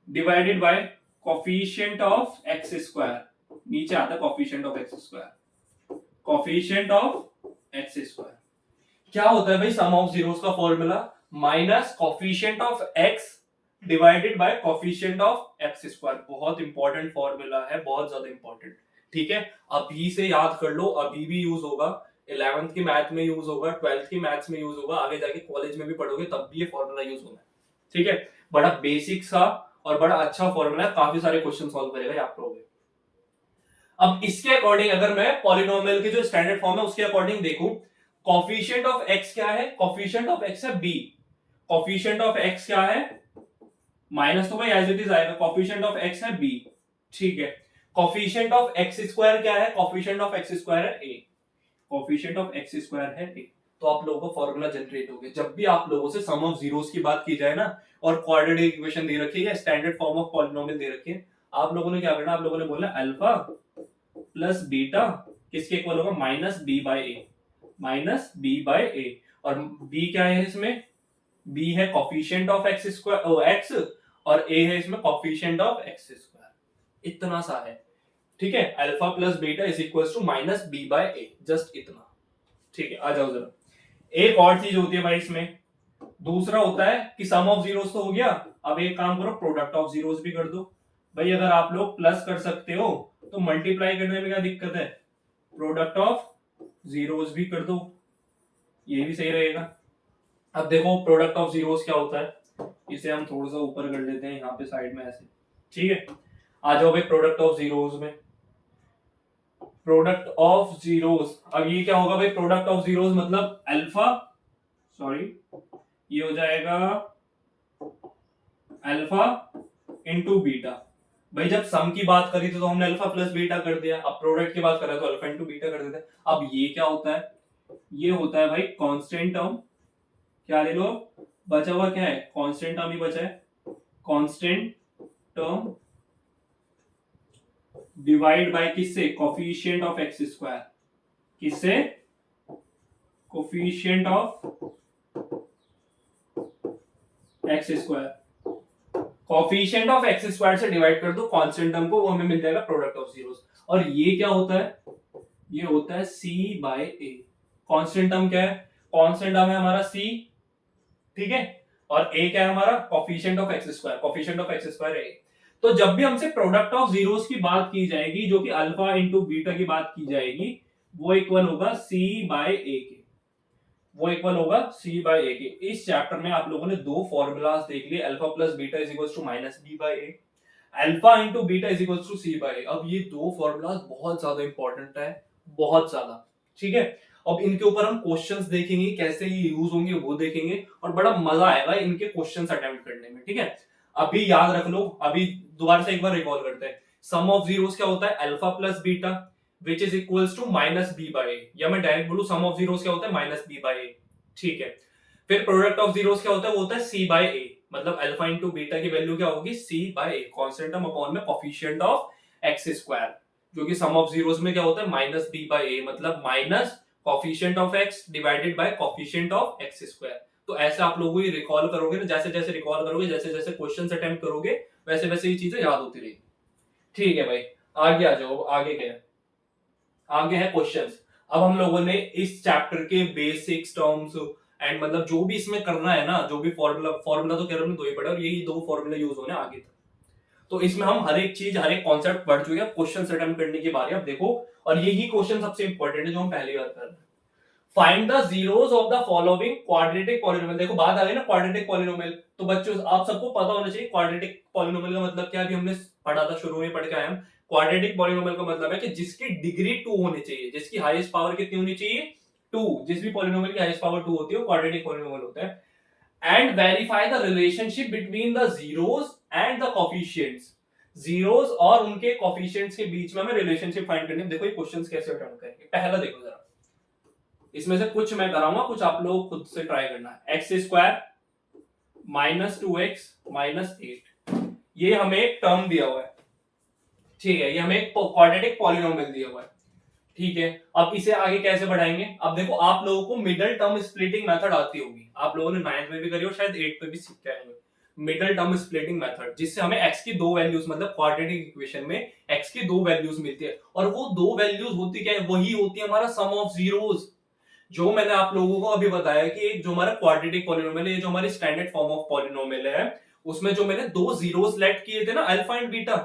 divided by coefficient of x square, नीचे आता है coefficient of x square, coefficient of x square. क्या होता है भाई सम ऑफ जीरोस का formula? Minus coefficient of x divided by coefficient of x square. बहुत important formula है, बहुत ज्यादा इंपॉर्टेंट। ठीक है, अभी से याद कर लो, अभी भी यूज होगा, 11th की मैथ में यूज होगा, 12th की मैथ्स में यूज होगा, आगे जाके कॉलेज में भी पढ़ोगे तब भी ये फॉर्मूला यूज होगा। ठीक है, बड़ा बेसिक सा और बड़ा अच्छा फॉर्मूला है, काफी सारे क्वेश्चन सॉल्व करेगा आप लोग। अब इसके अकॉर्डिंग अगर मैं पॉलिनोमियल की जो स्टैंडर्ड फॉर्म है उसके अकॉर्डिंग देखूं, कोएफिशिएंट ऑफ एक्स क्या है? कोएफिशिएंट ऑफ एक्स है बी। कोएफिशिएंट ऑफ एक्स क्या है? माइनस तो भाई एज इट इज आएगा, कोएफिशिएंट ऑफ एक्स है बी। ठीक है, कोएफिशिएंट ऑफ एक्स स्क्वायर क्या है? कोएफिशिएंट ऑफ एक्स स्क्वायर है ए। कोएफिशिएंट ऑफ एक्स स्क्वायर है ए। तो आप लोगों को फॉर्मूला जनरेट हो गया। जब भी आप लोगों से सम ऑफ जीरोस की बात की जाए ना, और क्वाड्रेटिक इक्वेशन दे रखी है या स्टैंडर्ड फॉर्म ऑफ पॉलिनोमियल दे रखी है, आप लोगों ने क्या करना, आप लोगों ने बोलना अल्फा प्लस बीटा किसके इक्वल होगा? Minus B by A, minus B by ए। और बी क्या है इसमें? बी है coefficient of x square x, और ए है इसमें कोएफिशिएंट ऑफ एक्स स्क्वायर। इतना सा है। ठीक है, alpha plus beta is equal to minus B by A, just इतना। ठीक है, आ जाओ जरा। एक और चीज होती है भाई इसमें, दूसरा होता है कि सम ऑफ जीरोस तो हो गया, अब एक काम करो, प्रोडक्ट ऑफ जीरोस भी कर दो। भाई अगर आप लोग प्लस कर सकते हो तो मल्टीप्लाई करने में क्या दिक्कत है? प्रोडक्ट ऑफ जीरोस भी कर दो, ये भी सही रहेगा। अब देखो प्रोडक्ट ऑफ जीरोस क्या होता है, इसे हम थोड़ा सा ऊपर कर लेते हैं यहाँ पे साइड में ऐसे। ठीक है, आ जाओ भाई प्रोडक्ट ऑफ जीरोस में। प्रोडक्ट ऑफ जीरोस, अब ये क्या होगा भाई? प्रोडक्ट ऑफ जीरोस मतलब अल्फा, सॉरी ये हो जाएगा अल्फा इंटू बीटा। भाई जब सम की बात करी थी तो हमने अल्फा प्लस बीटा कर दिया, अब प्रोडक्ट की बात कर रहे तो अल्फा इंटू बीटा कर देते हैं। अब ये क्या होता है? ये होता है भाई कांस्टेंट टर्म, क्या ले लो, बचा हुआ क्या है? कांस्टेंट टर्म ही बचा है, कांस्टेंट टर्म डिवाइड बाय किससे? कोएफिशिएंट ऑफ एक्स स्क्वायर, किससे? Coefficient of x square. Coefficient of x square से डिवाइड कर दो कांस्टेंट टर्म को, वो हमें मिल जाएगा प्रोडक्ट ऑफ जीरोस। और ये क्या होता है? ये होता है सी बाय ए। कांस्टेंट टर्म क्या है? कांस्टेंट टर्म है हमारा सी, ठीक है, और ए क्या है हमारा? Coefficient of x square, coefficient of x square a. तो जब भी हमसे प्रोडक्ट ऑफ जीरोस की बात की जाएगी, जो कि अल्फा इंटू बीटा की बात की जाएगी, वो इक्वल होगा सी बाय ए के, वो इक्वल होगा सी बाय ए के। इस चैप्टर में आप लोगों ने दो फॉर्मूलाज देख लिए, alpha plus beta is equal to minus B by a, alpha into beta is equal to c by a. अब ये दो फॉर्मूलाज बहुत ज्यादा इंपॉर्टेंट है, बहुत ज्यादा। ठीक है, अब इनके ऊपर हम क्वेश्चंस देखेंगे, कैसे ये यूज होंगे वो देखेंगे, और बड़ा मजा आएगा इनके क्वेश्चंस अटेम्प्ट करने में। ठीक है, अभी याद रख लो, अभी दोबारा से एक बार रिकॉल करते हैं। सम ऑफ जीरोस क्या होता है? Alpha plus beta. Which is equals to minus B by a, या मैं डायरेक्ट बोलूं सम ऑफ जीरोस क्या होता है माइनस बी बाई ए, ठीक है। फिर प्रोडक्ट ऑफ जीरोस क्या होता है, वो होता है सी बाई ए, मतलब अल्फा इंटू बीटा की वैल्यू क्या होगी c by a, constant term upon में कोफिशिएंट ऑफ एक्स स्क्वायर, जो कि सम ऑफ जीरोस में क्या होता है माइनस बी बाई ए, मतलब minus coefficient of x divided by coefficient of x square. तो ऐसे आप लोगों को रिकॉल करोगे ना, जैसे जैसे रिकॉल करोगे, जैसे जैसे क्वेश्चंस अटेम्प्ट करोगे, वैसे वैसे ये चीजें याद होती रहेगी, ठीक है भाई। आगे आ जाओ, आगे क्या है, आगे है क्वेश्चंस। अब हम लोगों ने इस चैप्टर के बेसिक्स टर्म्स एंड मतलब जो भी इसमें करना है ना, जो भी फॉर्मूला फॉर्मूला तो केवल में दो ही पड़े और यही दो फॉर्मूला यूज होने आगे तक। तो इसमें हम हर एक चीज, हर एक कॉन्सेप्ट पढ़ चुके हैं, क्वेश्चन अटेम्प्ट करने की बारी अब देखो। और यही क्वेश्चन सबसे इंपॉर्टेंट है जो हम पहली बार कर रहे हैं। Find the zeros of the following quadratic polynomial. देखो बात आ गई ना क्वाड्रेटिक पॉलिनोमियल, तो बच्चों आप सबको पता होना चाहिए क्वाड्रेटिक पॉलिनोमियल का मतलब क्या है, अभी हमने पढ़ा था, शुरू में पढ़ के आए हम। क्वाड्रेटिक पॉलिनोमियल का मतलब है कि जिसकी डिग्री 2 होनी चाहिए, जिसकी हाईएस्ट पावर कितनी होनी चाहिए 2, जिस भी पॉलिनोमियल की हाईएस्ट पावर 2 होती है वो क्वाड्रेटिक पॉलिनोमियल होता है। And verify the relationship between the zeros and the coefficients. Zeros और उनके कोफिशिएंट्स के बीच में हमें रिलेशनशिप फाइंड करनी है। देखो ये क्वेश्चंस कैसे अटेम्प्ट करेंगे, पहला देखो जरा, इसमें से कुछ मैं कराऊंगा, कुछ आप लोग खुद से ट्राई करना है। X square minus 2x minus 8, ये हमें एक टर्म दिया हुआ है, ठीक है, ये हमें एक क्वाड्रेटिक पॉलिनोमियल दिया हुआ है, ठीक है। अब इसे आगे कैसे बढ़ाएंगे, अब देखो आप लोगों को मिडल टर्म स्प्लिटिंग मेथड आती होगी, आप लोगों ने 9th में भी करी और शायद 8th में भी सीख के आएंगे। मिडल टर्म स्प्लिटिंग मेथड, जिससे हमें x की दो वैल्यूज, मतलब क्वाड्रेटिक इक्वेशन में x की दो वैल्यूज मिलती है, और वो दो वैल्यूज होती क्या है, वही होती है हमारा सम ऑफ जीरोस। जो मैंने आप लोगों को अभी बताया कि एक जो हमारा क्वाड्रेटिक पॉलिनोमियल है, जो हमारी स्टैंडर्ड फॉर्म ऑफ पॉलिनोमियल है, उसमें जो मैंने दो जीरोस लेट किए थे ना, alpha and beta,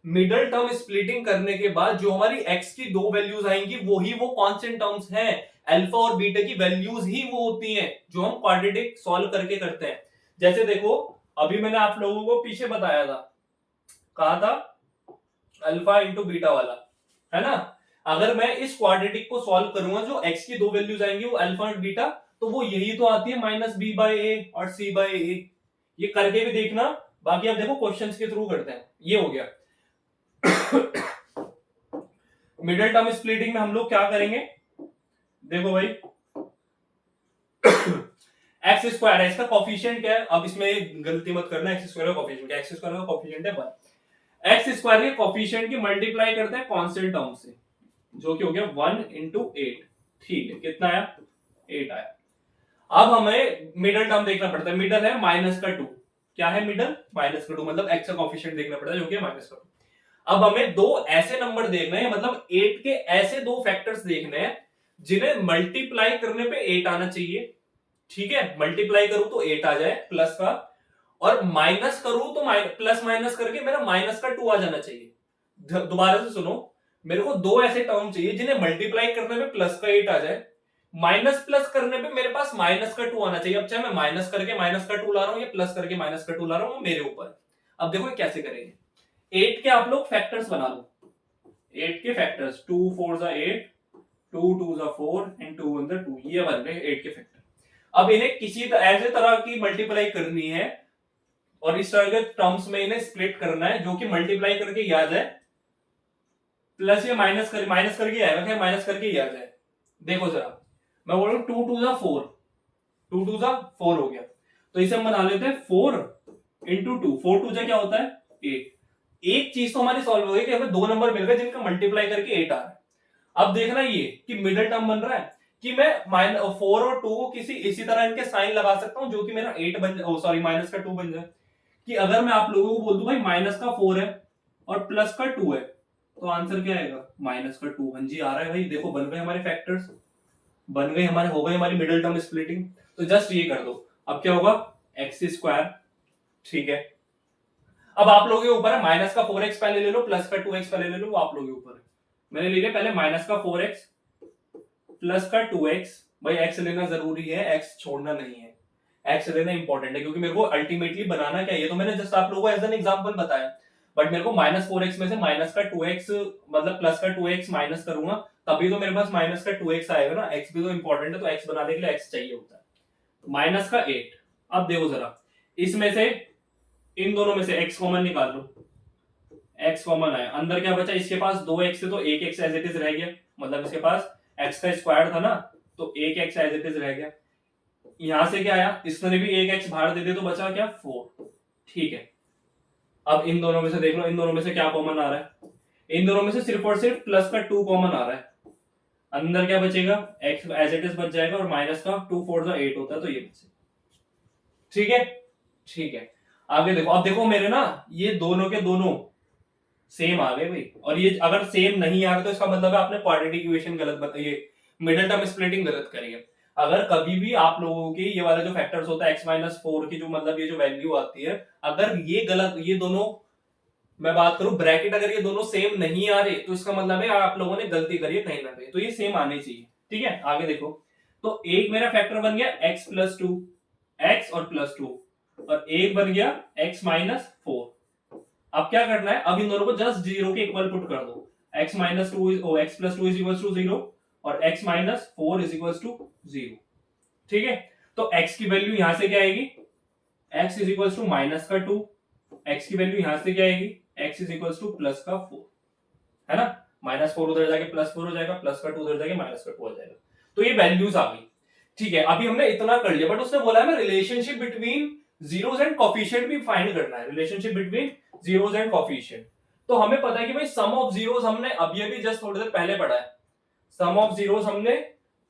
middle term splitting करने के बाद जो हमारी एक्स की दो वैल्यूज आएंगी वही वो कांस्टेंट टर्म्स हैं, अल्फा और बीटा की वैल्यूज ही वो होती हैं जो हम क्वाड्रेटिक सॉल्व करके करते हैं। जैसे देखो अभी मैंने आप लोगों को पीछे बताया था, कहा था अल्फा इंटू बीटा वाला, है ना। अगर मैं इस क्वाड्रेटिक को सॉल्व करूंगा, जो एक्स की दो वैल्यूज आएंगी वो अल्फा और बीटा, तो वो यही तो आती है माइनस बी बाई ए और सी बाई ए। ये करके भी देखना, बाकी आप देखो क्वेश्चंस के थ्रू करते हैं। ये हो गया मिडिल टर्म स्प्लिटिंग में हम लोग क्या करेंगे, देखो भाई एक्स स्क्वायर है, इसका कोफिशिएंट क्या है, अब इसमें गलती मत करना, एक्स स्क्वायर का कोफिशिएंट क्या है, एक्स स्क्वायर का कोफिशिएंट है 1। एक्स स्क्वायर के कोफिशिएंट की मल्टीप्लाई करते हैं कांस्टेंट टर्म से, जो कि हो गया 1 इंटू 8, ठीक है, कितना आया 8 आया। अब हमें मिडल टर्म देखना पड़ता है, मिडल है माइनस का 2, क्या है मिडल माइनस का 2, मतलब एक्स का कोफिशिएंट देखना पड़ता है जो कि माइनस का 2। अब हमें दो ऐसे नंबर देखने हैं, मतलब 8 के ऐसे दो फैक्टर्स देखने हैं जिन्हें मल्टीप्लाई करने पे 8 आना चाहिए, ठीक है, मल्टीप्लाई करूं तो 8 आ जाए प्लस का, और माइनस करूं तो प्लस माइनस करके मेरा माइनस का 2 आ जाना चाहिए। दोबारा से सुनो, मेरे को दो ऐसे टर्म चाहिए जिन्हें मल्टीप्लाई करने पे प्लस का 8 आ जाए, माइनस प्लस करने पे मेरे पास माइनस का 2 आना चाहिए। अब चाहे मैं माइनस करके माइनस का 2 ला रहा हूं या प्लस करके माइनस का 2 ला रहा हूं, वो मेरे ऊपर है। अब देखो ये कैसे करेंगे, 8 के आप लोग फैक्टर्स बना लो, 8 के फैक्टर्स 2 4 जा 8, 2 2 जा 4 एंड 2 1 जा 2, ये बन गए 8 के फैक्टर। अब इन्हें किसी ऐसे तरह की मल्टीप्लाई करनी है और इस तरह के टर्म्स में इन्हें स्प्लिट करना है जो कि मल्टीप्लाई करके ही आ जाए, प्लस या माइनस करके आएगा, क्या माइनस करके ही आ जाए। देखो जरा मैं बोल रहा हूं 2 2 जा 4, 2 2 जा 4 हो गया, तो इसे हम बना लेते हैं 4 इंटू 2, 4 2 जा क्या होता है 8। एक चीज तो हमारी सॉल्व हो गई कि हमें दो नंबर मिल गए जिनका मल्टीप्लाई करके 8 आ रहा है। अब देखना ये कि मिडिल टर्म बन रहा है कि मैं 4 और 2 को किसी इसी तरह इनके साइन लगा सकता हूं जो कि मेरा 8 बन जाए, सॉरी माइनस का 2 बन जाए। कि अगर मैं आप लोगों को बोल दूं भाई माइनस का 4 है और प्लस का 2 है, तो आंसर क्या आएगा माइनस का 2। हाँ जी आ रहा है भाई, देखो बन गए हमारे फैक्टर्स, बन गए हमारे, हो गए हमारी मिडिल टर्म स्प्लिटिंग। तो जस्ट ये कर दो, अब क्या होगा एक्स स्क्वायर, ठीक है। अब आप लोगों के ऊपर है, माइनस का 4x पहले ले लो, प्लस का 2x पहले ले लो, वो आप लोगों के ऊपर है। मैंने ले लिया पहले माइनस का 4x प्लस का 2x, भाई x लेना जरूरी है, x छोड़ना नहीं है, x लेना इंपॉर्टेंट है, क्योंकि मेरे को अल्टीमेटली बनाना क्या है, ये तो मैंने जस्ट आप लोगों को एज एन एग्जांपल बताया, बट मेरे को माइनस 4x में से माइनस का 2x मतलब प्लस का 2x माइनस करूंगा तभी तो मेरे पास माइनस का 2x आएगा ना, x भी तो इंपॉर्टेंट है, तो x बनाने के लिए x चाहिए होता है। माइनस का 8, अब देखो जरा इसमें से इन दोनों में से x कॉमन निकाल लो, x कॉमन आया, अंदर क्या बचा, इसके पास 2x है तो एक x एज इट इज रह गया, मतलब इसके पास x का स्क्वायर था ना, तो एक x एज इट इज रह गया। यहां से क्या आया, इसने भी एक x बाहर दे दे तो बचा क्या 4। ठीक है, अब इन दोनों में से देख लो, इन दोनों में से क्या कॉमन आ रहा है, इन दोनों में से सिर्फ और सिर्फ प्लस का 2 कॉमन आ रहा है, अंदर क्या बचेगा x एज इट इज बच जाएगा, और माइनस का 2 4 जा 8 होता है तो ये बचेगा। ठीक है, ठीक है, आगे देखो, अब देखो मेरे ना ये दोनों के दोनों सेम आ गए भाई, और ये अगर सेम नहीं आ रहे तो इसका मतलब है आपने क्वाड्रेटिक इक्वेशन गलत बताइए, मिडिल टर्म स्प्लिटिंग गलत करी है। अगर कभी भी आप लोगों की ये वाला जो फैक्टर्स होता है x-4 की जो मतलब ये जो वैल्यू आती है, अगर ये गलत, ये दोनों मैं बात करूं ब्रैकेट, अगर ये दोनों सेम नहीं आ रहे तो इसका मतलब है आप लोगों ने गलती करी है कहीं ना कहीं, तो ये सेम आने चाहिए। ठीक है, आगे देखो, तो एक मेरा फैक्टर बन गया x+2, x और +2, और एक बन गया x-4। अब क्या करना है, अब इन दोनों को जस्ट जीरो के इक्वल पुट कर दो, x+2 इज इक्वल टू 0 और x-4 इज इक्वल टू 0। ठीक है, तो x की वैल्यू यहां से क्या आएगी, x is equal to -2, x की वैल्यू यहां से क्या आएगी, x इज इक्वल टू +4, है ना, -4 उधर जाके +4 हो जाएगा, +2 उधर जाके -2 हो जाएगा, तो ये वैल्यूज आ गई। ठीक है, अभी हमने इतना कर लिया, बट उसने बोला है ना relationship between zeros and coefficient भी फाइंड करना है, relationship between zeros and coefficient. तो हमें पता है कि भाई सम ऑफ जीरोस हमने अभी अभी जस्ट थोड़ी देर पहले पढ़ा है, सम ऑफ जीरोस हमने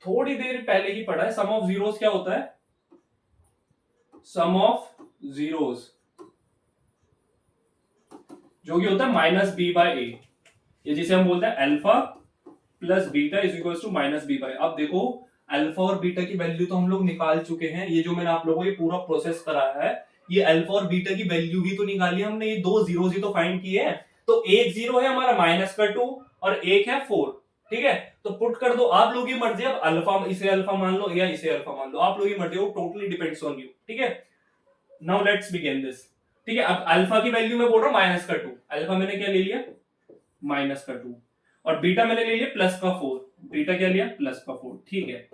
थोड़ी देर पहले ही पढ़ा है। सम ऑफ जीरोस क्या होता है, सम ऑफ जीरोस जो कि होता है -b/a, ये जिसे हम बोलते हैं alpha plus beta is equal to -b/a। अब देखो अल्फा और बीटा की वैल्यू तो हम लोग निकाल चुके हैं, ये जो मैंने आप लोगों को ये पूरा प्रोसेस कराया है, ये अल्फा और बीटा की वैल्यू ही तो निकाली है हमने, ये दो जीरोस ही तो फाइंड किए हैं। तो एक जीरो है हमारा -2 और एक है 4। ठीक है, तो पुट कर दो, आप लोग की मर्जी, अब अल्फा इसे अल्फा मान लो या इसे अल्फा मान लो, आप लोग की मर्जी, वो टोटली डिपेंड्स ऑन यू। ठीक है, नाउ लेट्स बिगिन दिस। ठीक है, अब अल्फा की वैल्यू मैं बोल रहा हूं -2, अल्फा मैंने क्या ले लिया -2, और बीटा मैंने ले लिया +4, बीटा क्या लिया +4। ठीक है,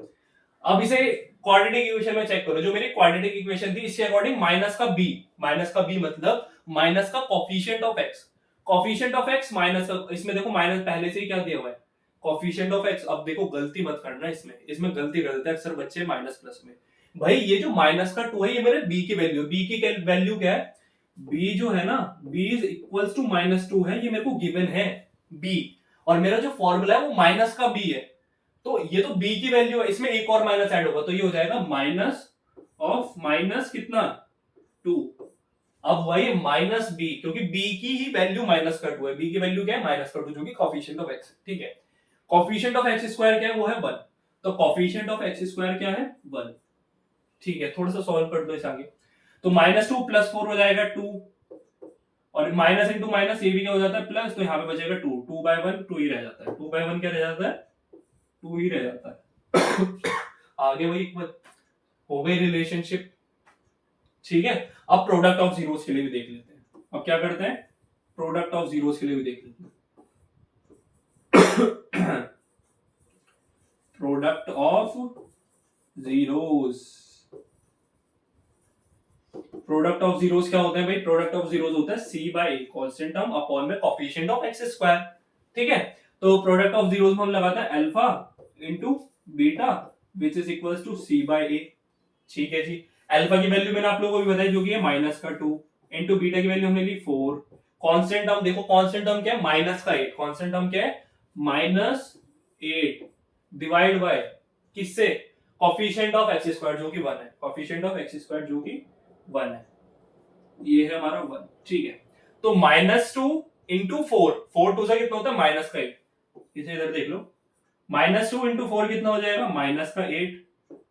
अब इसे क्वाड्रेटिक इक्वेशन में चेक करो, जो मेरी क्वाड्रेटिक इक्वेशन थी इसके अकॉर्डिंग माइनस का बी मतलब माइनस का coefficient of x, coefficient of x minus, इसमें देखो माइनस पहले से ही क्या दिया हुआ है, कोफिशिएंट ऑफ एक्स। अब देखो गलती मत करना, इसमें गलती कर देते हैं अक्सर बच्चे माइनस प्लस में। भाई ये जो -2 है ये मेरे बी की वैल्यू, बी की वैल्यू क्या है, बी जो है ना, b इज इक्वल टू -2 है, ये मेरे को गिवन है b, और मेरा जो फॉर्मूला है वो माइनस का b है, तो ये तो b की वैल्यू है, इसमें एक और माइनस ऐड होगा तो ये हो जाएगा माइनस ऑफ माइनस कितना 2। अब वही माइनस b, क्योंकि b की ही वैल्यू -2 है, b की वैल्यू क्या है -2 जो कि कोफिशिएंट ऑफ x। ठीक है, कोफिशिएंट ऑफ x स्क्वायर क्या है, वो है 1, तो कोफिशिएंट ऑफ x स्क्वायर क्या है 1। ठीक है, थोड़ा सा सॉल्व कर दो इस आगे, तो -2 + 4 हो जाएगा 2, और माइनस इंटू माइनस ये भी क्या हो जाता है प्लस, तो यहाँ पे बचेगा 2, 2/1 2 ही रह जाता है, 2/1 क्या रह जाता है 2 ही रह जाता है। आगे वही हो गई रिलेशनशिप। ठीक है, अब प्रोडक्ट ऑफ जीरोस के लिए भी देख लेते हैं, अब क्या करते हैं प्रोडक्ट ऑफ जीरोस के लिए भी देख लेते हैं। Product of zeros, product of zeros क्या होता है भाई, प्रोडक्ट ऑफ जीरोस होता है c/a कांस्टेंट टर्म अपॉन में कोफिशिएंट ऑफ x स्क्वायर। ठीक है, तो प्रोडक्ट ऑफ जीरोस में हम लगाते हैं alpha into beta which is equals to c/a। ठीक है जी, अल्फा की वैल्यू मैंने आप लोगों को भी बताई जो कि है -2, इनटू बीटा की वैल्यू हमने ली 4, कांस्टेंट टर्म देखो, कांस्टेंट टर्म क्या है -8, कांस्टेंट टर्म क्या है -8 डिवाइड बाय किससे, कोफिशिएंट ऑफ x स्क्वायर जो कि 1 है, कोफिशिएंट ऑफ x स्क्वायर जो कि 1 है, ये है हमारा 1। ठीक है, तो -2 इंटू 4 2 से कितना होता है -8, इसे इधर देख लो, -2 इंटू 4 कितना हो जाएगा -8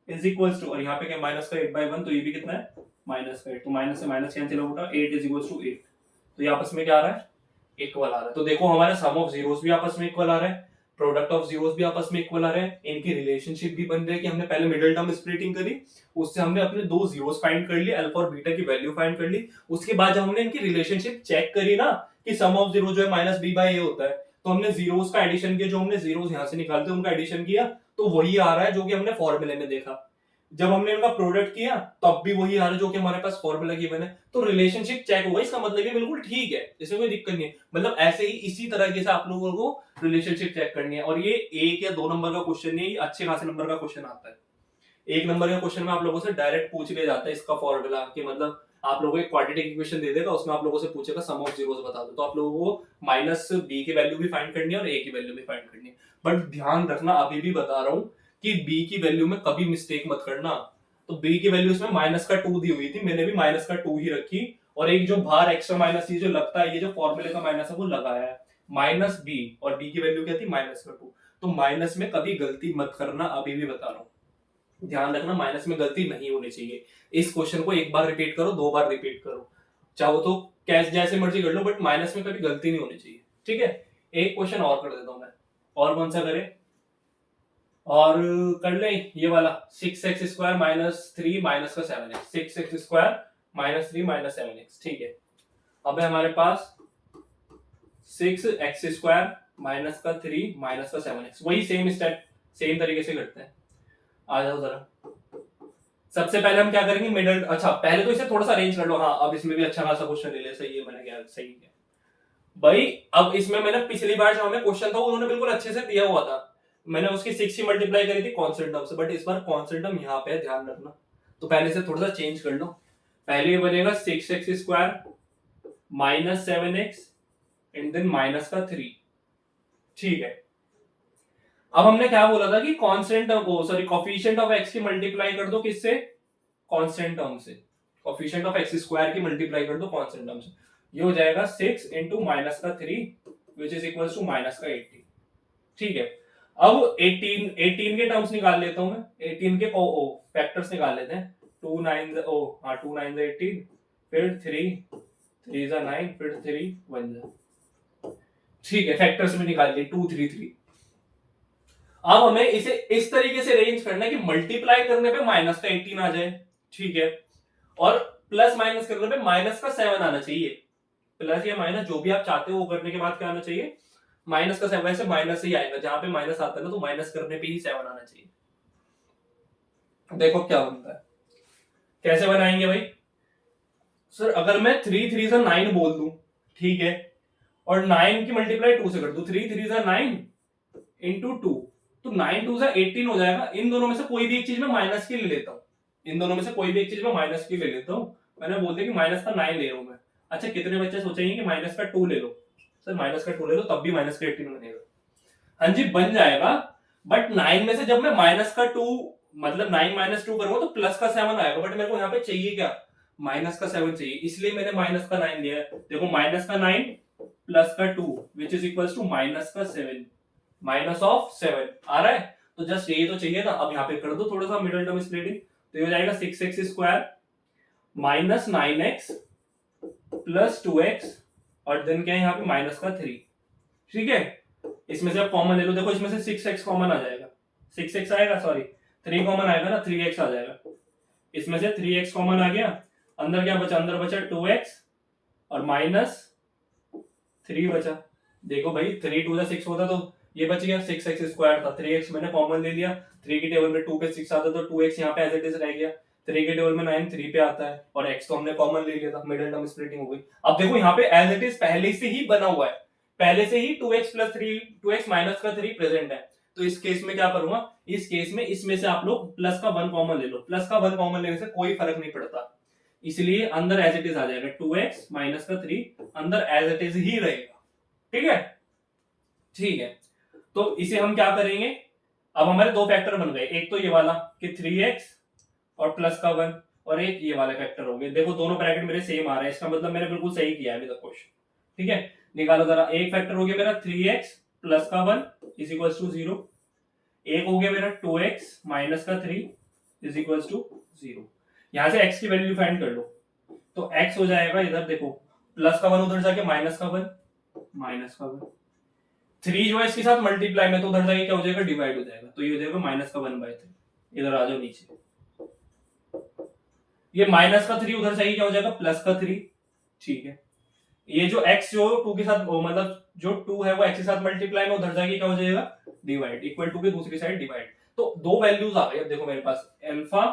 इज इक्वल्स टू, और यहाँ पे क्या -8/1, तो ये भी कितना है -8, तो माइनस से minus cancel out, 8 is equals to 8, तो ये आपस में क्या आ रहा है इक्वल आ रहा है। तो देखो हमारे सम ऑफ जीरोस भी आपस में इक्वल आ रहा है, प्रोडक्ट ऑफ जीरोस भी आपस में इक्वल आ रहे हैं, इनकी रिलेशनशिप भी बन रही है कि हमने पहले मिडिल टर्म स्प्लिटिंग करी, उससे हमने अपने दो जीरोस फाइंड कर लिए, अल्फा और बीटा की वैल्यू फाइंड कर ली, उसके बाद जब हमने इनकी रिलेशनशिप चेक करी ना कि सम ऑफ जीरो जो है -b/a होता है, तो हमने जीरोस का एडिशन किया, जो हमने जीरोस यहां से निकालते हैं उनका एडिशन किया, तो वही आ रहा है जो कि हमने फॉर्मूले में देखा। जब हमने इनका प्रोडक्ट किया तब भी वही आ रहा है जो कि हमारे पास फॉर्मूला गिवन है, तो रिलेशनशिप चेक होगा, इसका मतलब ये बिल्कुल ठीक है, इसमें कोई दिक्कत नहीं है। मतलब ऐसे ही इसी तरीके से आप लोगों को रिलेशनशिप चेक करनी है। और ये 1 या 2 नंबर का क्वेश्चन नहीं है, अच्छे खासे नंबर का क्वेश्चन आता है। 1 नंबर के क्वेश्चन में आप लोगों से डायरेक्ट पूछ लिया जाता है इसका फॉर्मूला, कि मतलब आप लोगों को एक क्वाड्रेटिक इक्वेशन दे देगा, उसमें आप लोगों से पूछेगा सम ऑफ जीरोस बता दो, तो आप लोगों को माइनस बी की वैल्यू भी फाइंड करनी है और ए की वैल्यू भी फाइंड करनी है। बट ध्यान रखना, अभी भी बता रहा हूं कि बी की वैल्यू में कभी मिस्टेक मत करना। तो बी की वैल्यू इसमें -2 दी हुई थी, मैंने भी -2 ही रखी, और एक जो बाहर एक्स्ट्रा माइनस ये जो लगता है, ये जो फॉर्मूले का माइनस है वो लगाया है, माइनस बी, और बी की वैल्यू क्या थी -2। तो माइनस में कभी गलती मत करना, अभी भी बता रहा हूं, ध्यान रखना माइनस में गलती नहीं होनी चाहिए। इस क्वेश्चन को एक बार रिपीट करो, 2 बार रिपीट करो, चाहो तो कैसे जैसे मर्जी कर लो, बट माइनस में कभी गलती नहीं होनी चाहिए। ठीक है, एक क्वेश्चन और कर देता हूं मैं, और कौन सा करें, और कर ले ये वाला, 6x² -3 -7x, 6x² -3 -7x। ठीक है, अब है हमारे पास 6x² -3 -7x, वही सेम स्टेप सेम तरीके से करते हैं। आ जाओ जरा, सबसे पहले हम क्या करेंगे, मिडल, अच्छा पहले तो इसे थोड़ा सा अरेंज कर लो। हाँ, अब इसमें भी अच्छा खासा क्वेश्चन ले ले, सही है, मैंने क्या सही किया भाई। अब इसमें मैंने पिछली बार जो हमें क्वेश्चन था उन्होंने बिल्कुल अच्छे से दिया हुआ था, मैंने उसकी 6 ही मल्टीप्लाई करी थी कांस्टेंट टर्म से, बट इस बार कांस्टेंट टर्म यहाँ पे है, ध्यान रखना। तो पहले से थोड़ा सा चेंज कर लो, पहले ये बनेगा 6x² -7x एंड देन -3। ठीक है, अब हमने क्या बोला था कि constant sorry coefficient of x की मल्टीप्लाई कर दो किससे, कांस्टेंट टर्म से, कोफिशिएंट ऑफ x² की मल्टीप्लाई कर दो कांस्टेंट टर्म से, ये हो जाएगा 6 into -3 which is equal to -18। ठीक है, अब 18 के टर्म्स निकाल लेता हूं मैं, 18 के फैक्टर्स निकाल लेते हैं। 2 9 2 9 18, फिर 3 3 9, फिर 3 1। ठीक है, फैक्टर्स में निकाल लिए 2 3 3। अब हमें इसे इस तरीके से अरेंज करना है कि मल्टीप्लाई करने पे -18 आ जाए, ठीक है, और प्लस माइनस करने पे -7 आना चाहिए। प्लस या माइनस जो भी आप चाहते हो वो करने के बाद क्या आना चाहिए, -7। वैसे माइनस ही आएगा, जहां पे माइनस आता है ना तो माइनस करने पे ही 7 आना चाहिए। देखो क्या बनता है, कैसे बनाएंगे भाई। सर अगर मैं 3 3 से 9 बोल दूं, ठीक है, और 9 की मल्टीप्लाई 2 से कर दूं, 3 3 से 9 इंटू 2, तो 9 2 से 18 हो जाएगा। इन दोनों में से कोई भी एक चीज में माइनस की ले लेता हूँ, इन दोनों में से कोई भी एक चीज में माइनस की ले लेता हूँ। मैंने बोल दिया कि माइनस का 9 ले रहा हूं मैं। अच्छा, कितने बच्चे सोचेंगे कि माइनस का 2 ले लो, सर माइनस का 2 ले लो तब भी माइनस का 18 बनेगा। हाँ जी, बन जाएगा, बट 9 में से जब मैं माइनस का 2 मतलब 9 -2 करूंगा तो प्लस का 7 आएगा, बट मेरे को यहाँ पे चाहिए क्या, माइनस का 7 चाहिए, इसलिए मैंने माइनस का 9 लिया है। देखो माइनस का 9 प्लस का 2 which is equal to minus का 7, -7 आ रहा है। तो जस्ट ये तो चाहिए था, अब यहाँ पे कर दो थोड़ा सा मिडिल टर्म स्प्लिटिंग, तो ये हो जाएगा 6x² -9x प्लस 2x, और देन क्या है यहाँ पे -3। ठीक है, इसमें से आप कॉमन ले लो, देखो इसमें से 6x कॉमन आ जाएगा, 6x आएगा, सॉरी 3 कॉमन आएगा ना, 3x आ जाएगा। इसमें से 3x कॉमन आ गया, अंदर क्या बचा, अंदर बचा 2x और -3 बचा। देखो भाई 3 2 6 होता तो ये बच गया, 6x² था, 3x मैंने कॉमन ले लिया, 3 की टेबल में 2 पे 6 आता तो 2x यहाँ पे एज इट इज रह गया, 3 की टेबल में 9 3 पे आता है, और x तो हमने कॉमन ले लिया था, मिडिल टर्म स्प्लिटिंग हो गई। अब देखो यहाँ पे एज इट इज पहले से ही बना हुआ है, पहले से ही 2x + 3 2x - 3 प्रेजेंट है। तो इस केस में क्या करूंगा, इस केस में इसमें से आप लोग प्लस का 1 कॉमन ले लो, प्लस का 1 कॉमन लेने से कोई फर्क नहीं पड़ता, इसलिए अंदर एज इट इज आ जाएगा, 2x - 3 अंदर एज इट इज ही रहेगा। ठीक है, ठीक है, तो इसे हम क्या करेंगे, अब हमारे 2 फैक्टर बन गए, एक तो ये वाला कि 3x और प्लस का 1, और एक ये वाला फैक्टर हो गए। देखो दोनों ब्रैकेट मेरे सेम आ रहे हैं, इसका मतलब मैंने बिल्कुल सही किया है अभी तक क्वेश्चन। ठीक है, निकालो जरा, एक फैक्टर हो गया मेरा 3x प्लस का 1 इज इक्वल टू 0, एक हो गया मेरा 2x माइनस का 3 इज इक्वल टू 0। यहां से x की वैल्यू फाइंड कर लो, तो x हो जाएगा इधर देखो, प्लस का 1 उधर जाके माइनस का 1 माइनस का 1, 3 जो है इसके साथ मल्टीप्लाई में, तो उधर जाके क्या हो जाएगा, डिवाइड हो जाएगा, तो ये हो जाएगा -1/3। इधर आ जाओ नीचे, ये -3 उधर जाके क्या हो जाएगा, +3। ठीक है, ये जो x जो 2 के साथ मतलब जो 2 है वो x के साथ मल्टीप्लाई में, उधर जाके क्या हो जाएगा, डिवाइड, इक्वल टू के दूसरी साइड डिवाइड। तो दो वैल्यूज आ गई। अब देखो मेरे पास अल्फा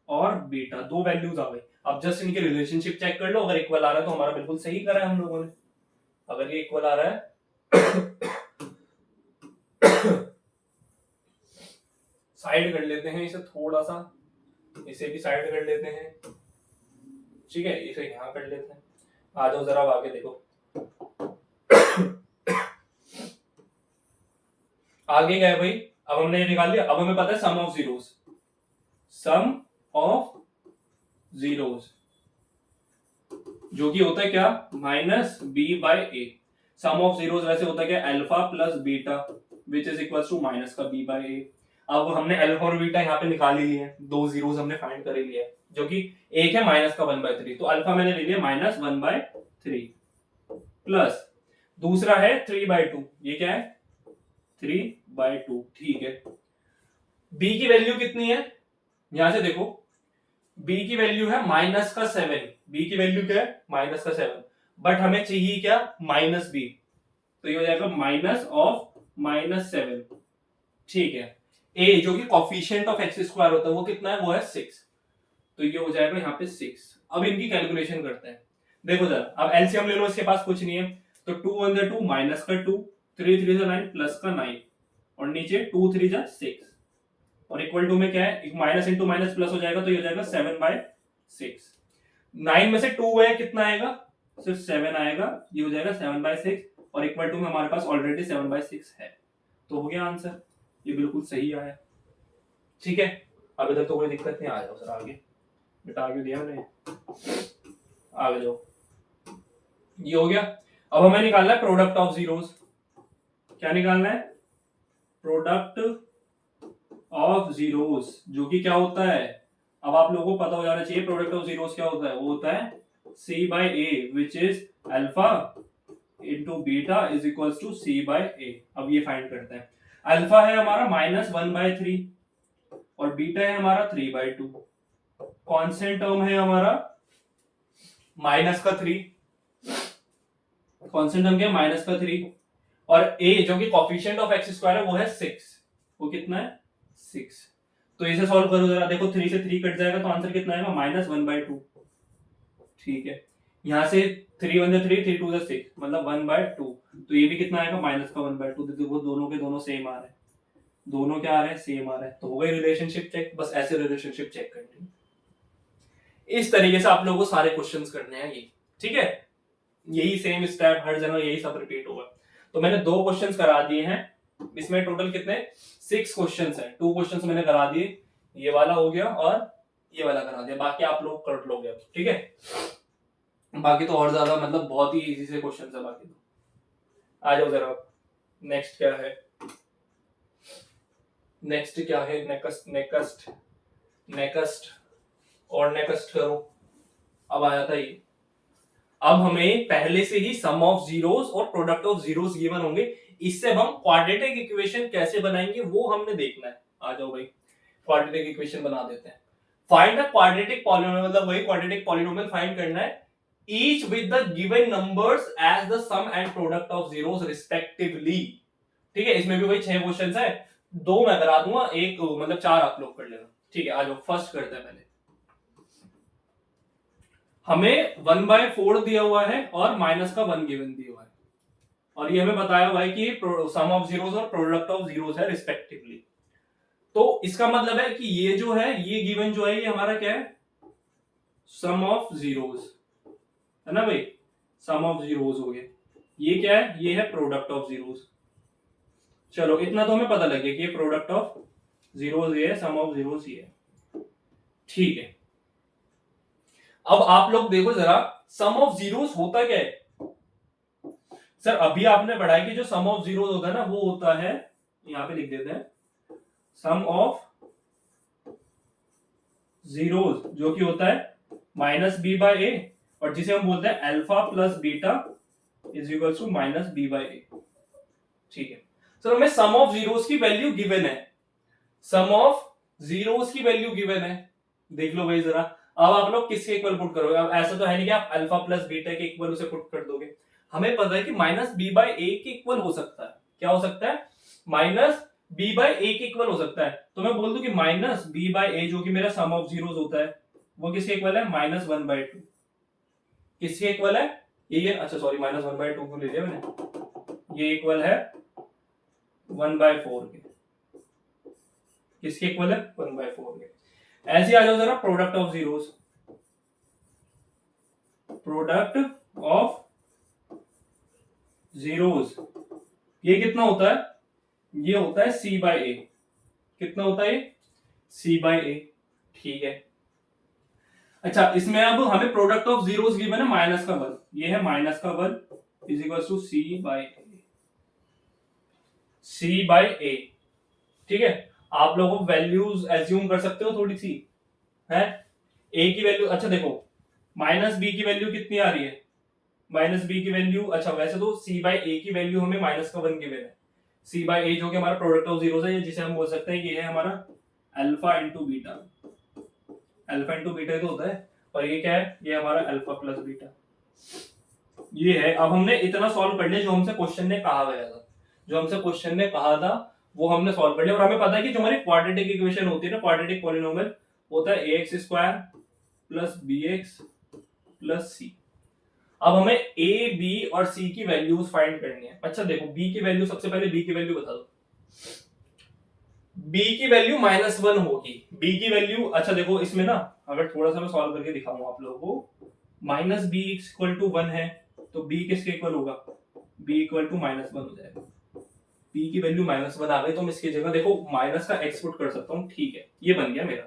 और बीटा दो वैल्यूज आ गई। अब जस्ट इनके रिलेशनशिप चेक कर लो, अगर इक्वल आ रहा है तो हमारा बिल्कुल सही करा है हम लोगों ने। अगर ये इक्वल आ रहा है साइड कर लेते हैं इसे थोड़ा सा, इसे भी साइड कर लेते हैं, ठीक है, इसे यहां कर लेते हैं। आ जाओ जरा आगे देखो। आगे क्या है भाई, अब हमने ये निकाल लिया। अब हमें पता है sum of zeros, sum of zeros जो कि होता है क्या, minus B by a. Sum of zeros वैसे होता है क्या, alpha plus beta which is equal to minus का बी बाय ए। अब हमने अल्फा और बीटा यहाँ पे निकाल ही लिए हैं, दो जीरोस हमने फाइंड कर ही लिया है, जो कि एक है माइनस का 1/3, तो अल्फा मैंने ले लिया माइनस 1/3 प्लस दूसरा है 3/2, ये क्या है 3/2, ठीक है। बी की वैल्यू कितनी है, यहां से देखो, बी की वैल्यू है माइनस का 7, बी की वैल्यू क्या है माइनस का 7, बट हमें चाहिए क्या माइनस बी, तो ये हो जाएगा माइनस ऑफ -7, ठीक है। ए जो कि कोफिशिएंट ऑफ एक्स स्क्वायर होता है वो कितना है, वो है 6, तो ये हो जाएगा यहाँ पे 6। अब इनकी कैलकुलेशन करते हैं, देखो जरा, अब एलसीएम ले लो, इसके पास कुछ नहीं है, तो 2 1 जा 2 माइनस का 2, 3 3 जा 9 प्लस का 9, और नीचे 2 3 जा 6, और इक्वल टू में क्या है, एक माइनस इंटू माइनस प्लस हो जाएगा, तो ये हो जाएगा 7/6। 9 में से 2 है कितना आएगा, सिर्फ 7 आएगा, ये हो जाएगा 7/6, और इक्वल टू में हमारे पास ऑलरेडी 7/6 है, तो हो गया आंसर, ये बिल्कुल सही आया, ठीक है। अब इधर तो कोई दिक्कत नहीं, आ जाओ सर आगे, बिटा के दिया मैंने, आगे जाओ, ये हो गया। अब हमें निकालना है प्रोडक्ट ऑफ जीरोस, क्या निकालना है, प्रोडक्ट ऑफ जीरोस, जो कि क्या होता है, अब आप लोगों को पता हो जाना चाहिए प्रोडक्ट ऑफ जीरोस क्या होता है, वो होता है c by a which is alpha into beta is equals to c by a। अब ये फाइंड करते हैं, अल्फा है हमारा -1/3 और बीटा है हमारा 3/2, कांस्टेंट टर्म है हमारा माइनस का 3, कांस्टेंट टर्म क्या है माइनस का 3, और a जो कि कोफिशिएंट ऑफ एक्स स्क्वायर है वो है 6, वो कितना है 6, तो इसे सॉल्व करो जरा, देखो 3 से 3 कट जाएगा तो आंसर कितना आएगा -1/2, ठीक है। यहां से 3 1 3 3 2 6 मतलब 1/2, तो ये भी कितना आएगा माइनस का 1/2, देखो दोनों के दोनों सेम आ रहे हैं, दोनों क्या आ रहे हैं सेम आ रहे हैं, तो हो गई रिलेशनशिप चेक। बस ऐसे रिलेशनशिप चेक करनी है, इस तरीके से आप लोगों को सारे क्वेश्चंस करने हैं ये, ठीक है। यही सेम स्टेप हर जगह यही सब रिपीट होगा। तो मैंने 2 क्वेश्चंस करा दिए हैं, इसमें टोटल कितने 6 क्वेश्चंस हैं, 2 क्वेश्चंस मैंने करा दिए, ये वाला हो गया और ये वाला करा दिया, बाकी आप लोग कर लोगे, ठीक है। बाकी तो और ज्यादा मतलब बहुत ही इजी से क्वेश्चंस है बाकी तो। आ जाओ जरा, नेक्स्ट क्या है, नेक्स्ट क्या है, नेक्स्ट नेक्स्ट नेक्स्ट और नेक्स्ट करो। अब आया था ये, अब हमें पहले से ही सम ऑफ जीरोस और प्रोडक्ट ऑफ जीरोस गिवन होंगे, इससे हम क्वाड्रेटिक इक्वेशन कैसे बनाएंगे वो हमने देखना है। आ जाओ भाई, क्वाड्रेटिक इक्वेशन बना देते हैं। फाइंड द क्वाड्रेटिक पॉलिनोमियल, मतलब वही क्वाड्रेटिक पॉलिनोमियल फाइंड करना है, each with the given numbers as the sum and product of zeros respectively, ठीक है। इसमें भी वही 6 क्वेश्चंस है, 2 मैं करा दूंगा, एक मतलब 4 आप लोग कर लेना, ठीक है। आ जाओ फर्स्ट करते हैं, पहले हमें 1/4 दिया हुआ है और माइनस का 1 गिवन दिया हुआ है, और ये हमें बताया हुआ है कि सम ऑफ जीरोस और प्रोडक्ट ऑफ जीरोस है रिस्पेक्टिवली। तो इसका मतलब है कि ये जो है, ये गिवन जो है, ये हमारा क्या है, सम ऑफ जीरोस है ना भाई, सम ऑफ जीरोस हो गया। ये क्या है, ये है प्रोडक्ट ऑफ जीरोस। चलो इतना तो हमें पता लग गया कि ये प्रोडक्ट ऑफ जीरोस ये है, सम ऑफ जीरोस ये है, ठीक है। अब आप लोग देखो जरा, सम ऑफ जीरोस होता क्या है, सर अभी आपने पढ़ा है कि जो सम ऑफ जीरोस होता है ना, वो होता है, यहां पे लिख देते हैं, सम ऑफ जीरोस जो कि होता है -b/a, और जिसे हम बोलते हैं alpha plus beta is equal to -b/a, ठीक है। सर हमें सम ऑफ जीरोस की वैल्यू गिवन है, सम ऑफ जीरोस की वैल्यू गिवन है, देख लो भाई जरा। अब आप लोग किसके इक्वल पुट करोगे, अब ऐसा तो है नहीं कि आप अल्फा प्लस बीटा के इक्वल उसे पुट कर दोगे, हमें पता है कि -b/a के इक्वल हो सकता है, क्या हो सकता है बी बाय ए के इक्वल हो सकता है, तो मैं बोल दूं कि माइनस बी बाय ए जो कि मेरा सम ऑफ जीरोस होता है वो किसके इक्वल है, -1/2। किसके इक्वल है, ये अच्छा सॉरी -1/2 को ले लिया मैंने, ये इक्वल है 1/4 के। किसके इक्वल है, 1/4 के। ऐसे आ जाओ जरा product of zeros, product of zeros ये कितना होता है, ये होता है सी बाय ए। कितना होता है ये, सी बाय ए। ठीक है, अच्छा इसमें अब हमें प्रोडक्ट ऑफ जीरोस गिवन है माइनस का वन, ये है माइनस का one is equal to c by a, c by a. ठीक है, आप लोगों वैल्यूज एज्यूम कर सकते हो थोड़ी सी है। ए की वैल्यू, अच्छा देखो माइनस बी की वैल्यू कितनी आ रही है, माइनस बी की वैल्यू, अच्छा वैसे तो सी बाय ए की वैल्यू हमें माइनस का वन गिवन है। सी बाय ए जो कि हमारा प्रोडक्ट ऑफ जीरोस है, जिसे हम बोल सकते हैं ये है हमारा alpha into beta. Alpha into beta तो होता है, और ये क्या है, ये हमारा अल्फा प्लस बीटा ये है। अब हमने इतना सॉल्व कर लिया जो हमसे क्वेश्चन ने कहा गया था, जो हमसे क्वेश्चन ने कहा था वो हमने सॉल्व कर लिया। और हमें पता है कि जो हमारी क्वाड्रेटिक इक्वेशन होती है ना, क्वाड्रेटिक पॉलिनोमियल होता है ax square plus bx plus c। अब हमें a b और c की वैल्यूज फाइंड करनी है। अच्छा देखो b की वैल्यू, सबसे पहले b की वैल्यू बता दो। b की वैल्यू -1 होगी, b की वैल्यू, अच्छा देखो इसमें ना अगर थोड़ा सा मैं सॉल्व करके दिखाऊंगा आप लोगों को, -b=1 है तो b किसके इक्वल होगा, b इक्वल टू -1 हो जाएगा। b की वैल्यू -1 आ गई तो मैं इसकी जगह देखो माइनस का x पुट कर सकता हूं। ठीक है, ये बन गया मेरा।